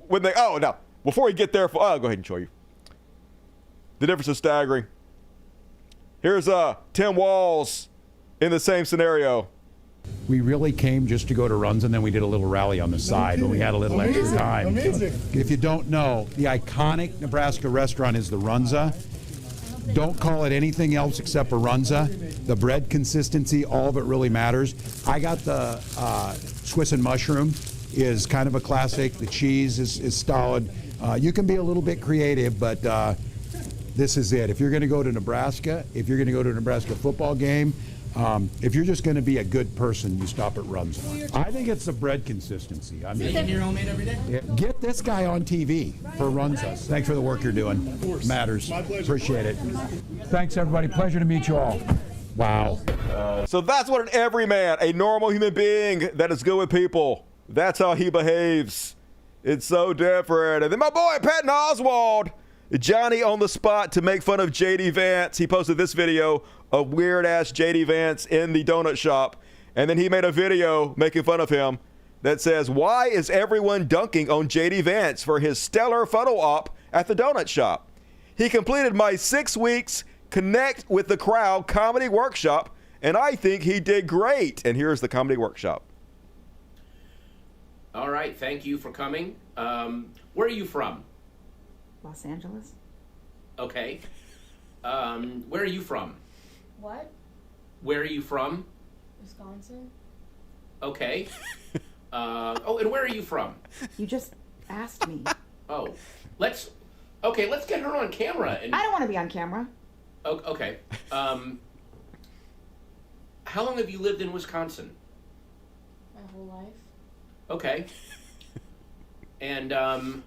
when they. Oh, no. Before we get there, I'll go ahead and show you. The difference is staggering. Here's Tim Walz in the same scenario. We really came just to go to runs, and then we did a little rally on the side when we had a little extra time. Amazing. If you don't know, the iconic Nebraska restaurant is the Runza. Don't call it anything else except a Runza. The bread consistency, all of it really matters. I got the Swiss and mushroom is kind of a classic. The cheese is solid. You can be a little bit creative, but this is it. If you're going to go to Nebraska, if you're going to go to a Nebraska football game, if you're just going to be a good person, you stop at Runza. I think it's the bread consistency. I mean, Making your homemade every day? Yeah, get this guy on TV for Runza. Thanks for the work you're doing. Of course. Matters. My pleasure. Appreciate it. Thanks, everybody. Pleasure to meet you all. Wow. So that's what an everyman, a normal human being that is good with people. That's how he behaves. It's so different. And then my boy, Patton Oswalt, Johnny on the spot to make fun of J.D. Vance. He posted this video of weird-ass J.D. Vance in the donut shop. And then he made a video making fun of him that says, why is everyone dunking on J.D. Vance for his stellar photo op at the donut shop? He completed my 6 weeks Connect with the Crowd comedy workshop, and I think he did great. And here's the comedy workshop. All right, thank you for coming. Where are you from? Los Angeles. Okay. Where are you from? What? Where are you from? Wisconsin. Okay. And where are you from? You just asked me. Oh, let's get her on camera. And I don't want to be on camera. Okay. How long have you lived in Wisconsin? My whole life. Okay. And when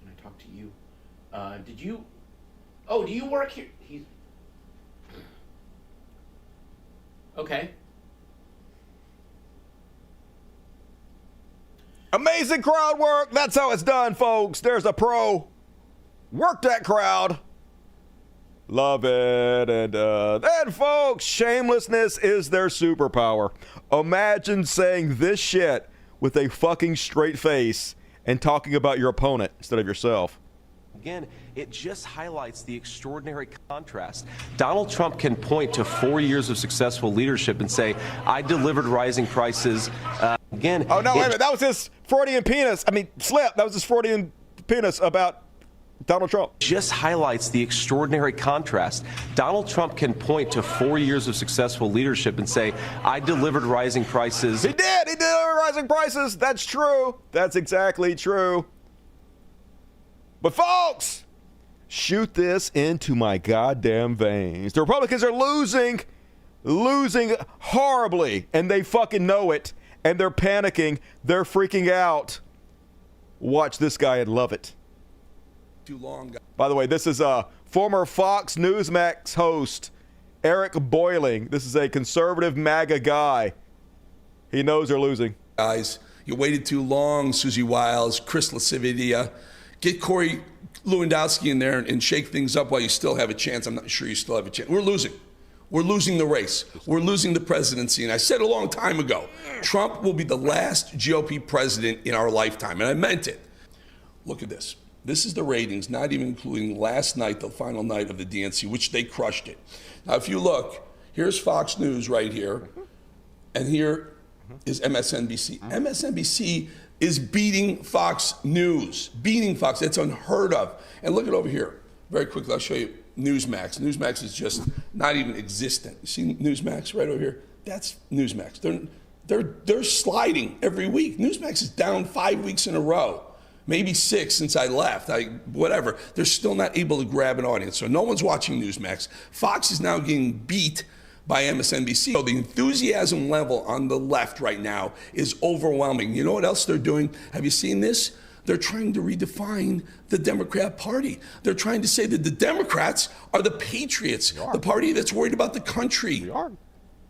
I talk to you, do you work here? Okay. Amazing crowd work. That's how it's done, folks. There's a pro. Work that crowd. Love it. And then, folks, shamelessness is their superpower. Imagine saying this shit with a fucking straight face and talking about your opponent instead of yourself. Again, it just highlights the extraordinary contrast. Donald Trump can point to 4 years of successful leadership and say, I delivered rising prices. Again. Oh, no, wait a minute. That was his Freudian penis. Slip. That was his Freudian penis about Donald Trump. Just highlights the extraordinary contrast. Donald Trump can point to 4 years of successful leadership and say, I delivered rising prices. He did. He delivered rising prices. That's true. That's exactly true. But, folks, shoot this into my goddamn veins. The Republicans are losing horribly, and they fucking know it, and they're panicking. They're freaking out. Watch this guy and love it. Too long. By the way, this is a former Fox Newsmax host, Eric Boiling. This is a conservative MAGA guy. He knows they're losing. Guys, you waited too long. Susie Wiles, Chris Lascividia. Get Corey Lewandowski in there and shake things up while you still have a chance. I'm not sure you still have a chance. We're losing. We're losing the race. We're losing the presidency. And I said a long time ago, Trump will be the last GOP president in our lifetime. And I meant it. Look at this. This is the ratings, not even including last night, the final night of the DNC, which they crushed it. Now, if you look, here's Fox News right here. And here is MSNBC. MSNBC is beating Fox News. Beating Fox. That's unheard of. And look at over here. Very quickly, I'll show you Newsmax. Newsmax is just not even existent. You see Newsmax right over here? That's Newsmax. They're sliding every week. Newsmax is down 5 weeks in a row. Maybe 6 since I left. Whatever. They're still not able to grab an audience. So no one's watching Newsmax. Fox is now getting beat by MSNBC. So the enthusiasm level on the left right now is overwhelming. You know what else they're doing? Have you seen this? They're trying to redefine the Democrat Party. They're trying to say that the Democrats are the patriots, the party that's worried about the country.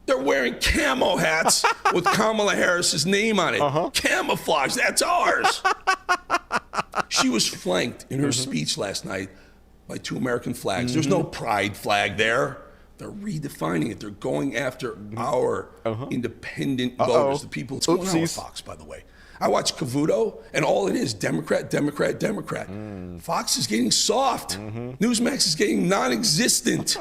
They're wearing camo hats with Kamala Harris's name on it. Camouflage, that's ours. She was flanked in her speech last night by 2 American flags. There's no pride flag there. They're redefining it. They're going after our independent voters, the people. What's going on with Fox, by the way? I watch Cavuto, and all it is, Democrat, Democrat, Democrat. Fox is getting soft. Newsmax is getting non-existent.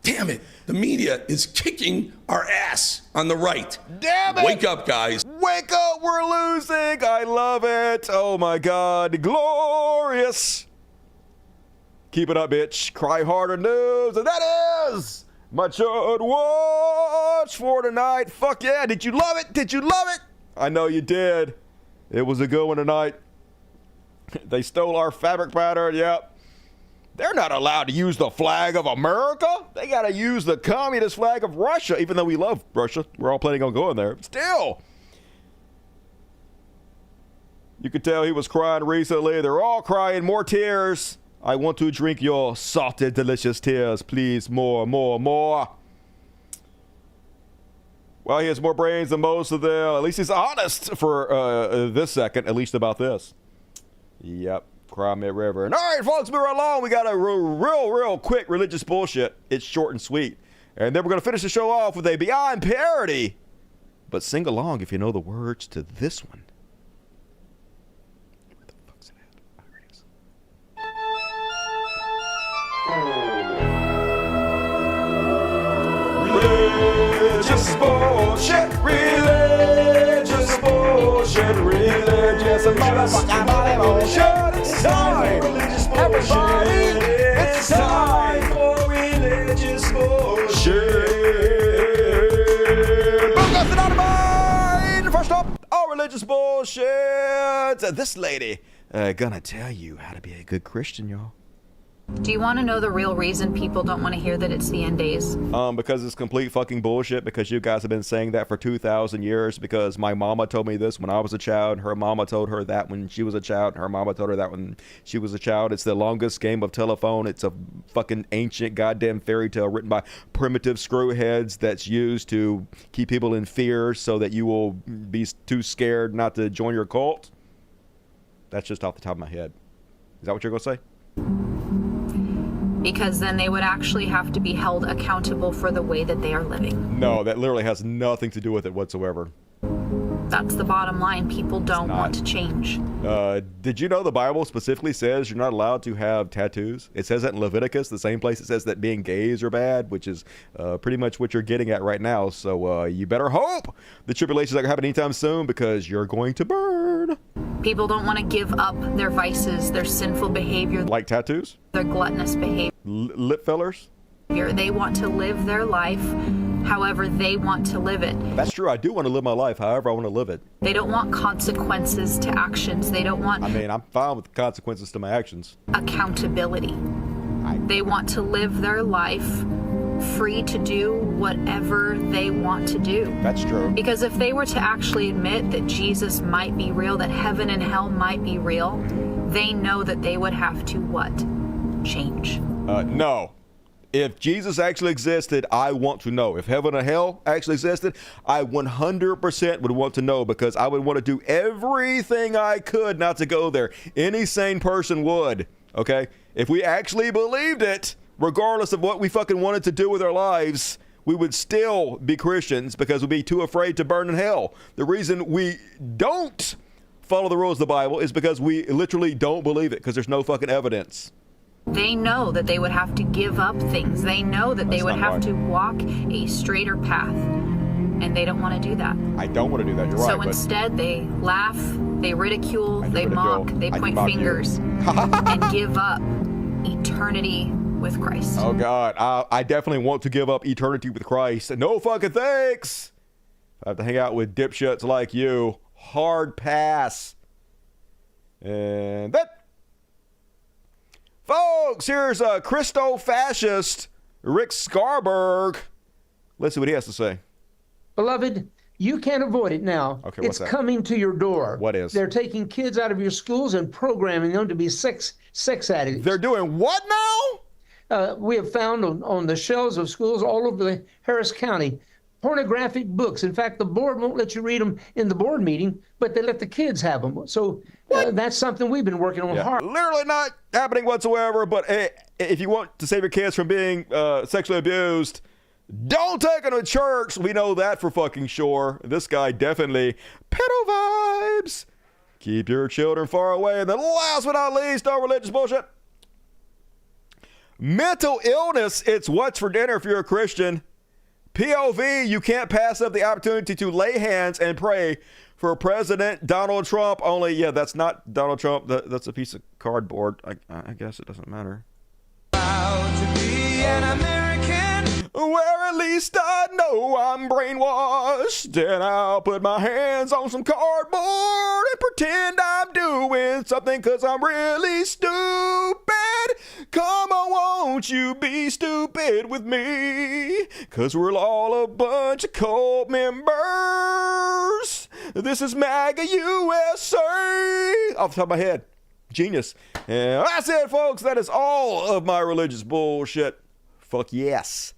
Damn it. The media is kicking our ass on the right. Damn it. Wake up, guys. Wake up, we're losing. I love it. Oh, my God. Glorious. Keep it up, bitch. Cry harder news. And that is my Chud Watch for tonight. Fuck yeah. Did you love it? Did you love it? I know you did. It was a good one tonight. They stole our fabric pattern. Yep. They're not allowed to use the flag of America. They got to use the communist flag of Russia, even though we love Russia. We're all planning on going there. Still. You could tell he was crying recently. They're all crying. More tears. I want to drink your salted, delicious tears. Please, more, more, more. Well, he has more brains than most of them. At least he's honest for this second, at least about this. Yep, Cry Me a River. And all right, folks, move right along. We got a real quick religious bullshit. It's short and sweet. And then we're going to finish the show off with a Beyond parody. But sing along if you know the words to this one. Where the fuck's it at? Oh, here it is. Religious bullshit, religious bullshit, religious motherfucking bullshit. It's time for religious bullshit. It's time for religious bullshit. Book the dynamite. First up, all religious bullshit. This lady gonna tell you how to be a good Christian, y'all. Do you want to know the real reason people don't want to hear that it's the end days? Because it's complete fucking bullshit, because you guys have been saying that for 2,000 years, because my mama told me this when I was a child, her mama told her that when she was a child, her mama told her that when she was a child. It's the longest game of telephone. It's a fucking ancient goddamn fairy tale written by primitive screwheads that's used to keep people in fear so that you will be too scared not to join your cult. That's just off the top of my head. Is that what you're going to say? Because then they would actually have to be held accountable for the way that they are living. No, that literally has nothing to do with it whatsoever. That's the bottom line. People don't want to change. Did you know the Bible specifically says you're not allowed to have tattoos? It says that in Leviticus, the same place it says that being gays are bad, which is pretty much what you're getting at right now. So you better hope the tribulation's not going to happen anytime soon, because you're going to burn. People don't want to give up their vices, their sinful behavior. Like tattoos? Their gluttonous behavior. Lip fillers? They want to live their life however they want to live it. That's true. I do want to live my life however I want to live it. They don't want consequences to actions. They don't want... I mean, I'm fine with the consequences to my actions. Accountability. They want to live their life free to do whatever they want to do. That's true. Because if they were to actually admit that Jesus might be real, that heaven and hell might be real, they know that they would have to what? Change. No. If Jesus actually existed, I want to know. If heaven and hell actually existed, I 100% would want to know, because I would want to do everything I could not to go there. Any sane person would, okay? If we actually believed it, regardless of what we fucking wanted to do with our lives, we would still be Christians because we'd be too afraid to burn in hell. The reason we don't follow the rules of the Bible is because we literally don't believe it, because there's no fucking evidence. They know that they would have to give up things. They know that they would have to walk a straighter path, and they don't want to do that. I don't want to do that. You're right. So instead, they laugh, they ridicule, they mock, they point fingers, and give up eternity with Christ. Oh, God. I definitely want to give up eternity with Christ. No fucking thanks. I have to hang out with dipshits like you. Hard pass. And that. Folks, here's a Christo-fascist Rick Scarberg Let's see what he has to say. Beloved, you can't avoid it now. Okay, what's it's that? coming to your door. What is? They're taking kids out of your schools and programming them to be sex addicts. They're doing what now? We have found on the shelves of schools all over the Harris County pornographic books. In fact, the board won't let you read them in the board meeting, but they let the kids have them. So that's something we've been working on hard. Literally not happening whatsoever, but if you want to save your kids from being sexually abused, don't take them to church. We know that for fucking sure. This guy definitely pedo vibes. Keep your children far away. And then last but not least, no religious bullshit. Mental illness, it's what's for dinner if you're a Christian. POV, you can't pass up the opportunity to lay hands and pray for President Donald Trump. Only, yeah, that's not Donald Trump. That's a piece of cardboard. I guess it doesn't matter. Proud to be an American, where at least I know I'm brainwashed. And I'll put my hands on some cardboard and pretend I'm doing something because I'm really stupid. Come on, won't you be stupid with me? Because we're all a bunch of cult members. This is MAGA USA. Off the top of my head. Genius. And that's it, folks. That is all of my religious bullshit. Fuck yes.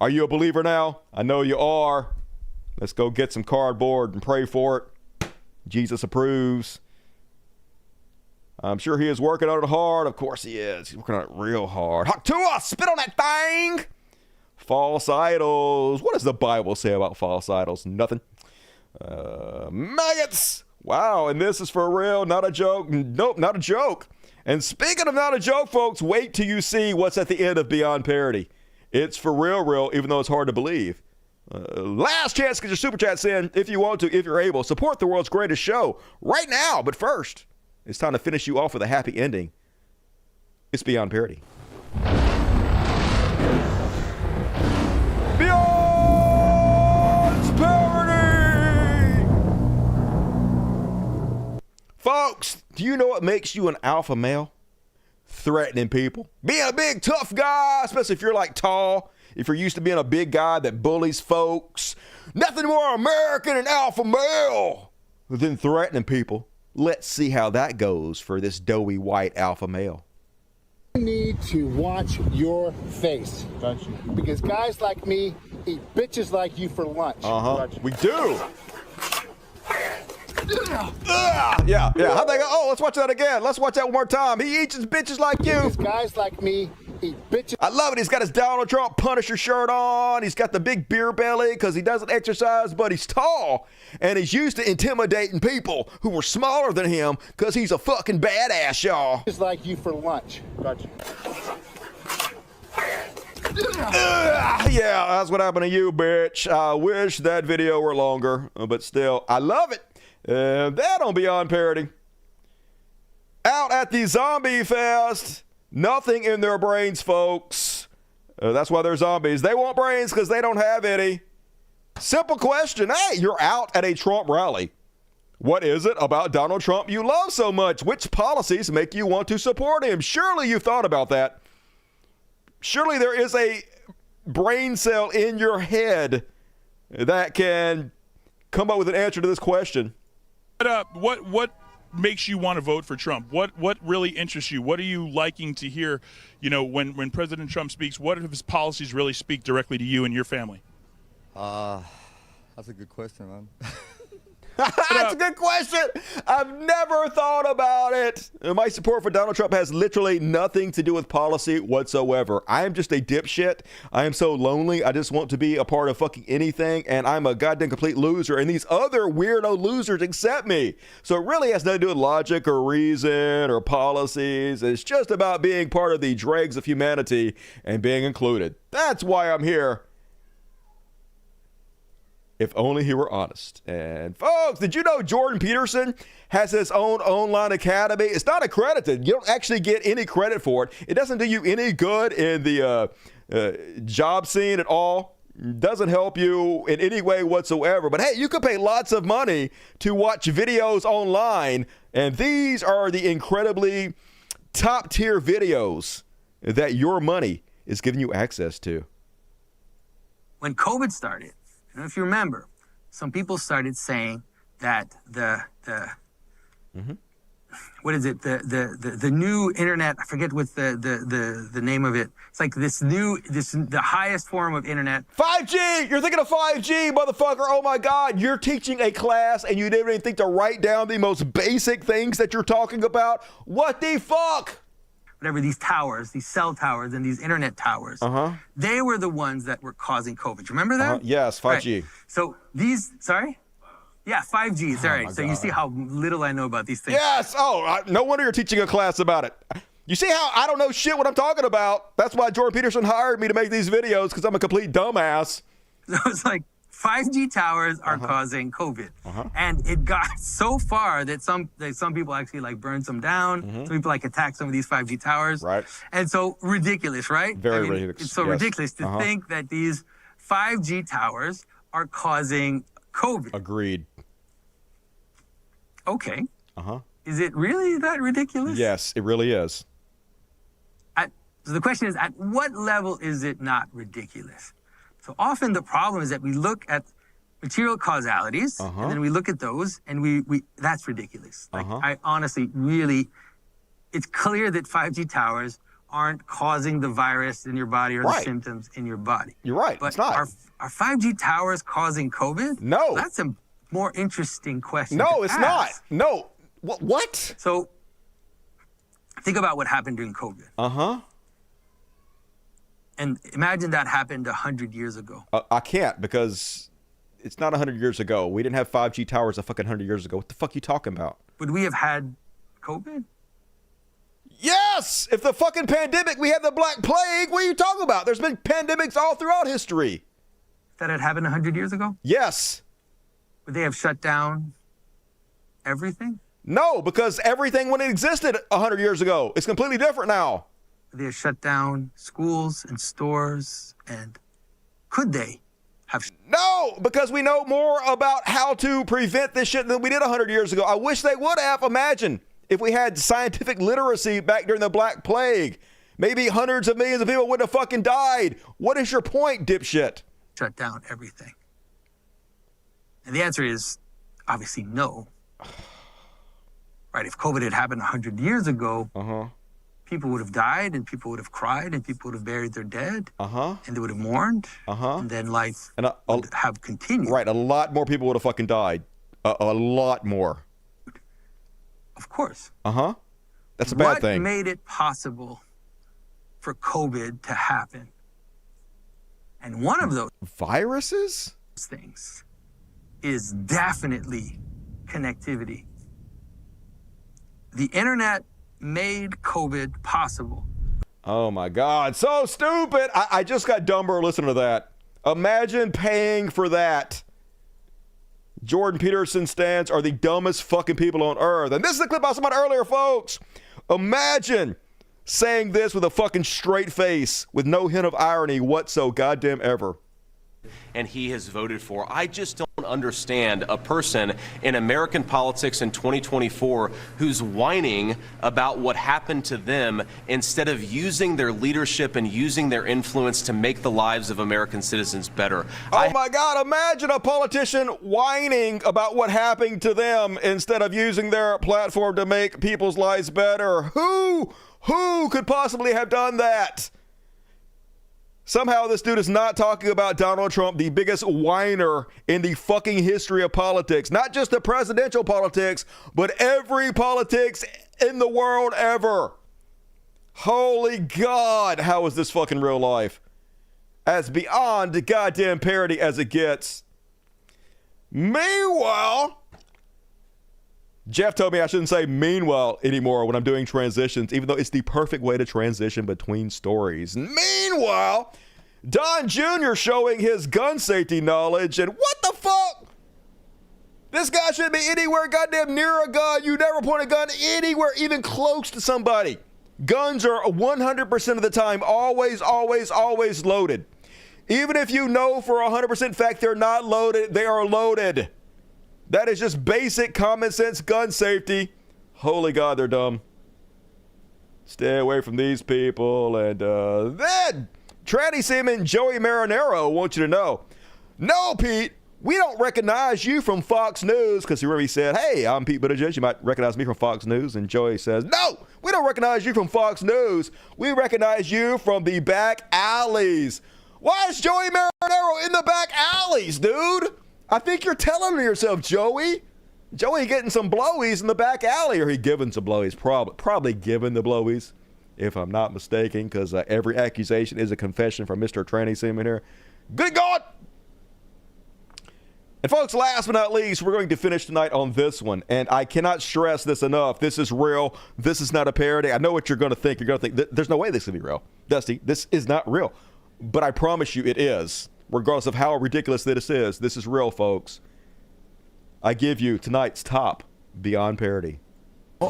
Are you a believer now? I know you are. Let's go get some cardboard and pray for it. Jesus approves. I'm sure he is working on it hard. Of course he is. He's working on it real hard. Haktua, spit on that thing. False idols. What does the Bible say about false idols? Nothing. Maggots. Wow, and this is for real, not a joke. Nope, not a joke. And speaking of not a joke, folks, wait till you see what's at the end of Beyond Parody. It's for real, even though it's hard to believe. Last chance to get your super chats in if you want to, if you're able. Support the world's greatest show right now. But first, it's time to finish you off with a happy ending. It's Beyond Parody. Beyond Parody! Folks, do you know what makes you an alpha male? Threatening people. Being a big tough guy, especially if you're like tall. If you're used to being a big guy that bullies folks. Nothing more American than alpha male than threatening people. Let's see how that goes for this doughy white alpha male. You need to watch your face. Gotcha. Because guys like me eat bitches like you for lunch. Gotcha. We do. Yeah. How'd they go? Oh, let's watch that again. Let's watch that one more time. He eats his bitches like you. Because guys like me eat bitches. I love it. He's got his Donald Trump Punisher shirt on. He's got the big beer belly because he doesn't exercise, but he's tall. And he's used to intimidating people who were smaller than him because he's a fucking badass, y'all. Bitches like you for lunch. Gotcha. Yeah, that's what happened to you, bitch. I wish that video were longer, but still, I love it. That on Beyond Parody. Out at the Zombie Fest, nothing in their brains, folks. That's why they're zombies. They want brains because they don't have any. Simple question. Hey, you're out at a Trump rally. What is it about Donald Trump you love so much? Which policies make you want to support him? Surely you've thought about that. Surely there is a brain cell in your head that can come up with an answer to this question. What makes you want to vote for Trump? What really interests you? What are you liking to hear? You know, when President Trump speaks, what of his policies really speak directly to you and your family? That's a good question, man. That's a good question. I've never thought about it. My support for Donald Trump has literally nothing to do with policy whatsoever. I am just a dipshit. I am so lonely. I just want to be a part of fucking anything, and I'm a goddamn complete loser, and these other weirdo losers accept me. So it really has nothing to do with logic or reason or policies. It's just about being part of the dregs of humanity and being included. That's why I'm here. If only he were honest. And folks, did you know Jordan Peterson has his own online academy? It's not accredited. You don't actually get any credit for it. It doesn't do you any good in the job scene at all. Doesn't help you in any way whatsoever. But hey, you could pay lots of money to watch videos online. And these are the incredibly top tier videos that your money is giving you access to. when COVID started, I don't know if you remember, some people started saying that what is it? The new internet, I forget what the name of it. It's like the highest form of internet. 5G! You're thinking of 5G, motherfucker. Oh my God. You're teaching a class and you didn't even think to write down the most basic things that you're talking about? What the fuck? Whatever, these towers, these cell towers and these internet towers, they were the ones that were causing COVID. Remember that? Yes, 5G. Right. So sorry? Yeah, 5G. Sorry. So you see how little I know about these things. Yes. Oh, no wonder you're teaching a class about it. You see how I don't know shit what I'm talking about? That's why Jordan Peterson hired me to make these videos, because I'm a complete dumbass. So it's like 5G towers are causing COVID. And it got so far that some people actually like burned some down. Some people like attacked some of these 5G towers. Right. And so ridiculous, right? Very ridiculous. It's so ridiculous to think that these 5G towers are causing COVID. Agreed. Okay. Is it really that ridiculous? Yes, it really is. So the question is, at what level is it not ridiculous? So often the problem is that we look at material causalities, and then we look at those, and we that's ridiculous. Like, I honestly, really, it's clear that 5G towers aren't causing the virus in your body or the symptoms in your body. You're right, but it's not. Are 5G towers causing COVID? No. That's a more interesting question. No, to it's ask. not. No. What? So think about what happened during COVID. And imagine that happened 100 years ago. I can't, because it's not 100 years ago. We didn't have 5G towers a fucking 100 years ago. What the fuck are you talking about? Would we have had COVID? Yes! If the fucking pandemic, we had the Black Plague, what are you talking about? There's been pandemics all throughout history. That had happened 100 years ago? Yes. Would they have shut down everything? No, because everything when it existed 100 years ago, it's completely different now. Would they have shut down schools and stores? And could they have? No, because we know more about how to prevent this shit than we did 100 years ago. I wish they would have. Imagine if we had scientific literacy back during the Black Plague. Maybe hundreds of millions of people wouldn't have fucking died. What is your point, dipshit? Shut down everything. And the answer is obviously no. Right? If COVID had happened 100 years ago, people would have died, and people would have cried, and people would have buried their dead, and they would have mourned, and then life would have continued. Right, a lot more people would have fucking died. A lot more. Of course. That's a bad thing. What made it possible for COVID to happen? And one of those viruses things is definitely connectivity. The internet made COVID possible. Oh my God, so stupid. I just got dumber listening to that. Imagine paying for that. Jordan Peterson stands are the dumbest fucking people on earth. And this is a clip I saw earlier, folks. Imagine saying this with a fucking straight face, with no hint of irony whatsoever, goddamn ever. And he has voted for. I just don't understand a person in American politics in 2024 who's whining about what happened to them instead of using their leadership and using their influence to make the lives of American citizens better. Oh my God, imagine a politician whining about what happened to them instead of using their platform to make people's lives better. Who could possibly have done that? Somehow this dude is not talking about Donald Trump, the biggest whiner in the fucking history of politics. Not just the presidential politics, but every politics in the world ever. Holy God, how is this fucking real life? As beyond the goddamn parody as it gets. Meanwhile, Jeff told me I shouldn't say meanwhile anymore when I'm doing transitions, even though it's the perfect way to transition between stories. Meanwhile, Don Jr. showing his gun safety knowledge, and what the fuck? This guy shouldn't be anywhere goddamn near a gun. You never point a gun anywhere even close to somebody. Guns are 100% of the time always loaded. Even if you know for 100% fact they're not loaded, they are loaded. That is just basic common sense gun safety. Holy God, they're dumb. Stay away from these people. And then Tranny Seaman Joey Marinero wants you to know, no, Pete, we don't recognize you from Fox News, because he really said, hey, I'm Pete Buttigieg. You might recognize me from Fox News. And Joey says, no, we don't recognize you from Fox News. We recognize you from the back alleys. Why is Joey Marinero in the back alleys, dude? I think you're telling yourself, Joey. Joey getting some blowies in the back alley, or he giving some blowies, probably giving the blowies, if I'm not mistaken, because every accusation is a confession from Mr. Tranny Seaman here. Good God! And folks, last but not least, we're going to finish tonight on this one, and I cannot stress this enough. This is real. This is not a parody. I know what you're going to think. You're going to think, there's no way this can be real. Dusty, this is not real. But I promise you it is. Regardless of how ridiculous this is real, folks. I give you tonight's top Beyond Parody.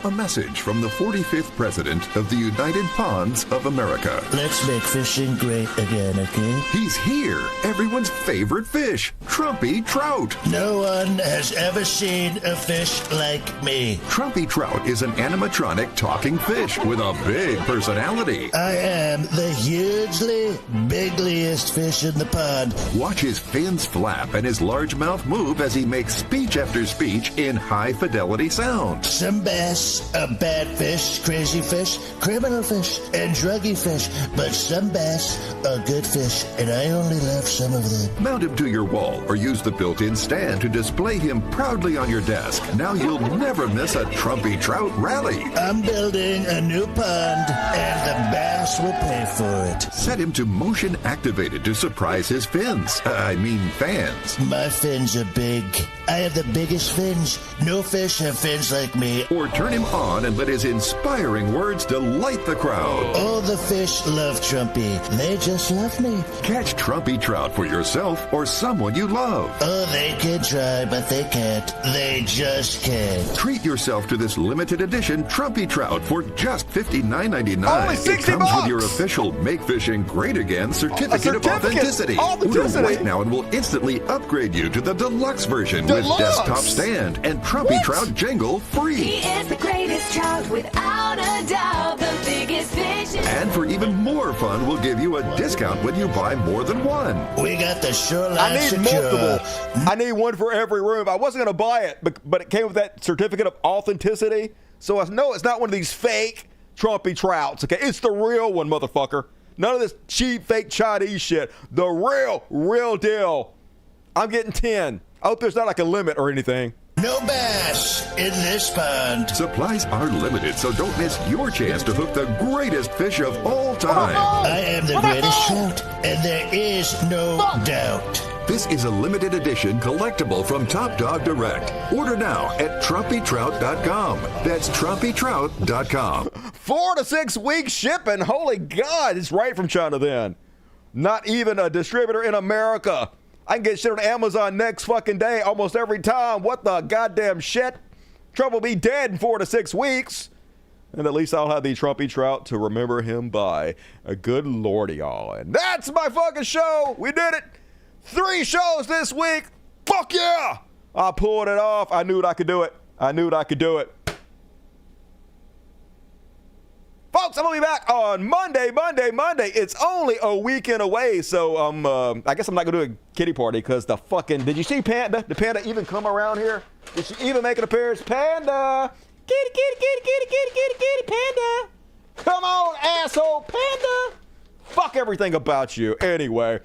A message from the 45th President of the United Ponds of America. Let's make fishing great again, okay? He's here, everyone's favorite fish, Trumpy Trout. No one has ever seen a fish like me. Trumpy Trout is an animatronic talking fish with a big personality. I am the hugely bigliest fish in the pond. Watch his fins flap and his large mouth move as he makes speech after speech in high-fidelity sound. Some bass are bad fish, crazy fish, criminal fish, and druggy fish. But some bass are good fish, and I only love some of them. Mount him to your wall or use the built-in stand to display him proudly on your desk. Now you'll never miss a Trumpy Trout rally. I'm building a new pond, and the bass will pay for it. Set him to motion activated to surprise his fins. Fans. My fins are big. I have the biggest fins. No fish have fins like me. Or turn him on and let his inspiring words delight the crowd. All the fish love Trumpy. They just love me. Catch Trumpy Trout for yourself or someone you love. Oh, they can try, but they can't. They just can't. Treat yourself to this limited edition Trumpy Trout for just $59.99. Only $60. It comes with your official Make Fishing Great Again certificate of authenticity. Order right now and we'll instantly upgrade you to the deluxe version with desktop stand and Trumpy Trout jingle free. He is the greatest trout, without a doubt, the biggest fish. And for even more fun, we'll give you a discount when you buy more than one. We got the shoreline I need secure. multiple. I need one for every room. I wasn't going to buy it, but it came with that certificate of authenticity. So I know it's not one of these fake Trumpy Trouts, okay? It's the real one, motherfucker. None of this cheap, fake Chinese shit. The real deal. I'm getting 10. I hope there's not like a limit or anything. No bass in this pond. Supplies are limited, so don't miss your chance to hook the greatest fish of all time. I am the greatest trout, and there is no doubt. This is a limited edition collectible from Top Dog Direct. Order now at TrumpyTrout.com. That's TrumpyTrout.com. 4 to 6 weeks shipping. Holy God, it's right from China then. Not even a distributor in America. I can get shit on Amazon next fucking day almost every time. What the goddamn shit? Trump will be dead in 4 to 6 weeks. And at least I'll have the Trumpy Trout to remember him by. A good lordy, y'all. And that's my fucking show. We did it. 3 shows this week. Fuck yeah. I pulled it off. I knew I could do it. Folks, I'm going to be back on Monday. It's only a weekend away, so I guess I'm not going to do a kitty party because the fucking... Did you see Panda? Did Panda even come around here? Did she even make an appearance? Panda! Kitty, Panda! Come on, asshole, Panda! Fuck everything about you. Anyway,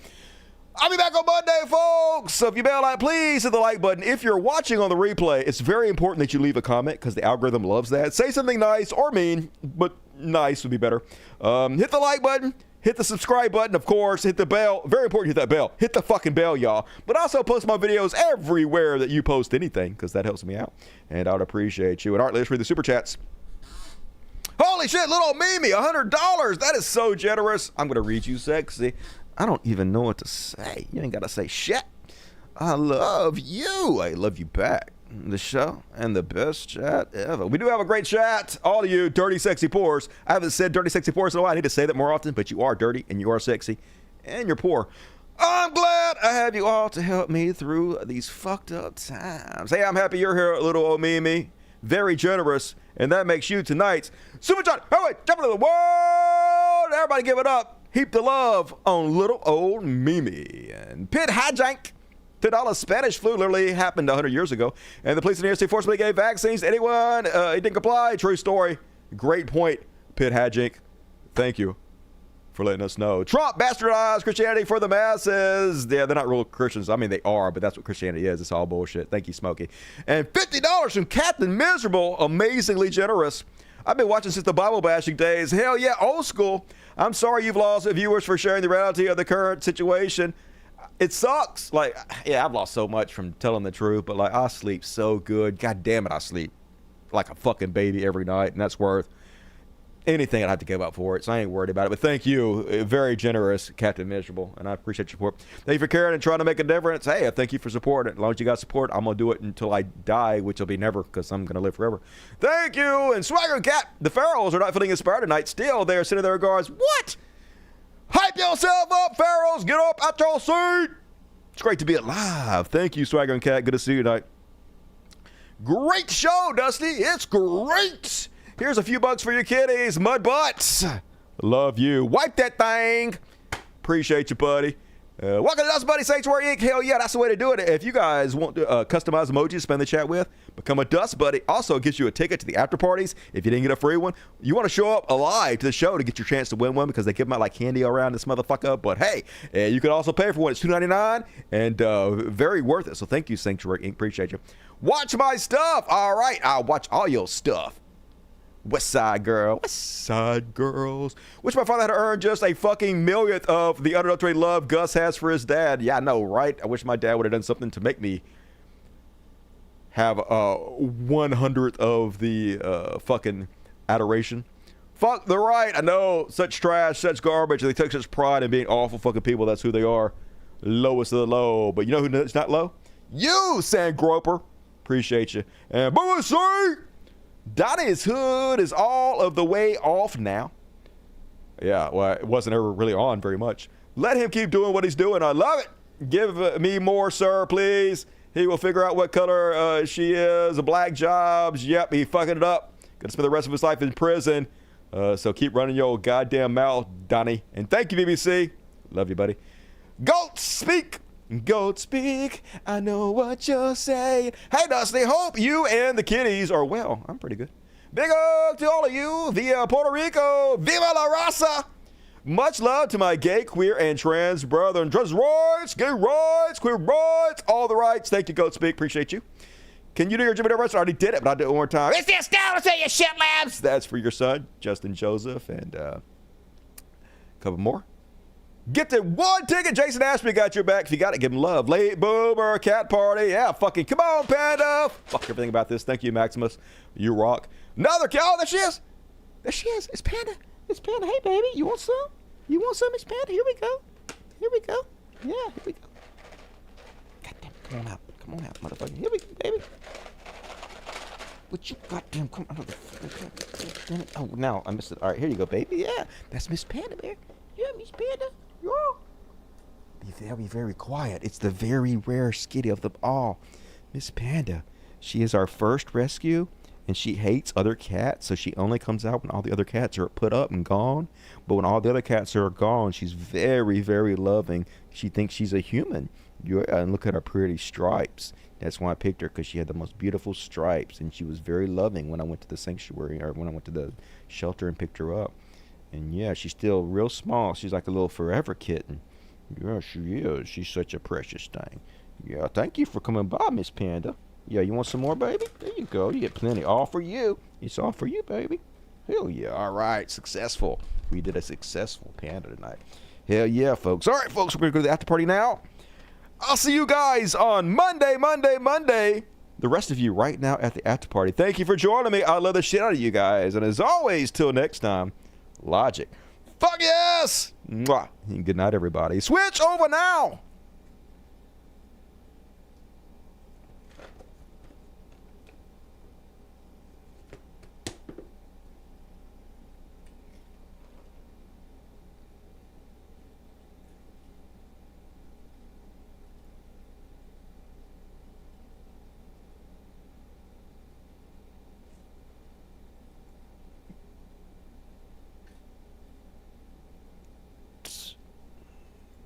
I'll be back on Monday, folks. So if you bail out, please hit the like button. If you're watching on the replay, it's very important that you leave a comment because the algorithm loves that. Say something nice or mean, but nice would be better. Hit the like button. Hit the subscribe button, of course. Hit the bell. Very important to hit that bell. Hit the fucking bell, y'all. But also post my videos everywhere that you post anything because that helps me out. And I would appreciate you. And Art, let's read the super chats. Holy shit, little Mimi, $100. That is so generous. I'm going to read you sexy. I don't even know what to say. You ain't got to say shit. I love you. I love you back. The show and the best chat ever. We do have a great chat. All of you dirty, sexy pores. I haven't said dirty, sexy pores in a while. I need to say that more often, but you are dirty and you are sexy and you're poor. I'm glad I have you all to help me through these fucked up times. Hey, I'm happy you're here, little old Mimi. Very generous. And that makes you tonight's Super John. Oh, wait, jump into the world. Everybody give it up Heap the love on little old Mimi. And Pit Hijink, $10 Spanish flu literally happened 100 years ago. And the police in the DNC forcibly gave vaccines to anyone. It didn't comply. True story. Great point, Pit Hijink. Thank you for letting us know. Trump bastardized Christianity for the masses. Yeah, they're not real Christians. I mean, they are, but that's what Christianity is. It's all bullshit. Thank you, Smokey. And $50 from Captain Miserable. Amazingly generous. I've been watching since the Bible bashing days. Hell yeah, old school. I'm sorry you've lost viewers for sharing the reality of the current situation. It sucks. Like, yeah, I've lost so much from telling the truth, but like, I sleep so good. God damn it, I sleep like a fucking baby every night, and that's worth anything I'd have to give up for it, so I ain't worried about it. But thank you, very generous Captain Miserable, and I appreciate your support. Thank you for caring and trying to make a difference. Hey, I thank you for supporting it. As long as you got support, I'm gonna do it until I die, which will be never, because I'm gonna live forever. Thank you. And Swagger Cat, the Pharaohs are not feeling inspired tonight. Still, they are sending their regards. What? Hype yourself up, Pharaohs. Get up out your seat. It's great to be alive. Thank you, Swagger and Cat. Good to see you tonight. Great show, Dusty. It's great. Here's a few bucks for your kitties. Mud butts. Love you. Wipe that thing. Appreciate you, buddy. Welcome to Dust Buddy Sanctuary Inc. Hell yeah, that's the way to do it. If you guys want to customize emojis to spend the chat with, become a Dust Buddy. Also gets you a ticket to the after parties if you didn't get a free one. You want to show up alive to the show to get your chance to win one because they give them out like candy around this motherfucker. But hey, you can also pay for one. It's $2.99 and very worth it. So thank you, Sanctuary Inc. Appreciate you. Watch my stuff. All right, I'll watch all your stuff. West Side Girl, West Side Girls. Wish my father had earned just a fucking millionth of the unadulterated love Gus has for his dad. Yeah, I know, right? I wish my dad would have done something to make me have 100th of the fucking adoration. Fuck the right. I know, such trash, such garbage. They take such pride in being awful fucking people. That's who they are. Lowest of the low. But you know who's not low? You, Sand Groper. Appreciate you. And Boo C. Donnie's hood is all of the way off now. Yeah, well, it wasn't ever really on very much. Let him keep doing what he's doing. I love it. Give me more, sir, please. He will figure out what color she is. Black jobs. Yep, he fucking it up. Gonna spend the rest of his life in prison. So keep running your goddamn mouth, Donnie. And thank you, BBC. Love you, buddy. Goat speak. Goat speak, I know what you're saying. Hey, Dusty, hope you and the kitties are well. I'm pretty good. Big up to all of you via Puerto Rico. Viva la raza. Much love to my gay, queer, and trans brethren. Trans rights, gay rights, queer rights, all the rights. Thank you, Goat speak. Appreciate you. Can you do your Jimmy Dore verse? I already did it, but I'll do it one more time. It's the establishment, you shit labs. That's for your son, Justin Joseph, and a couple more. Get the one ticket. Jason Ashby got your back. If you got it, give him love. Late boomer, cat party. Yeah, fucking come on, Panda. Fuck everything about this. Thank you, Maximus. You rock. Another cat. Oh, there she is. There she is. It's Panda. It's Panda. Hey, baby. You want some? You want some? It's Panda. Here we go. Here we go. Yeah, here we go. Goddamn. Come on out. Come on out, motherfucker. Here we go, baby. What you goddamn come out of the. Oh, now I missed it. All right, here you go, baby. Yeah, that's Miss Panda there. Yeah, Miss Panda. Be very quiet. It's the very rare skitty of them all. Miss Panda. She is our first rescue, and she hates other cats, so she only comes out when all the other cats are put up and gone. But when all the other cats are gone, she's very, very loving. She thinks she's a human. And look at her pretty stripes. That's why I picked her, because she had the most beautiful stripes, and she was very loving when I went to the sanctuary, or when I went to the shelter and picked her up. And yeah, she's still real small. She's like a little forever kitten. Yeah, she is. She's such a precious thing. Yeah, thank you for coming by, Miss Panda. Yeah, you want some more, baby? There you go. You get plenty. All for you. It's all for you, baby. Hell yeah. All right. Successful. We did a successful Panda tonight. Hell yeah, folks. All right, folks. We're going to go to the after party now. I'll see you guys on Monday. The rest of you right now at the after party. Thank you for joining me. I love the shit out of you guys. And as always, till next time. Logic. Fuck yes! Mwah. Good night, everybody. Switch over now!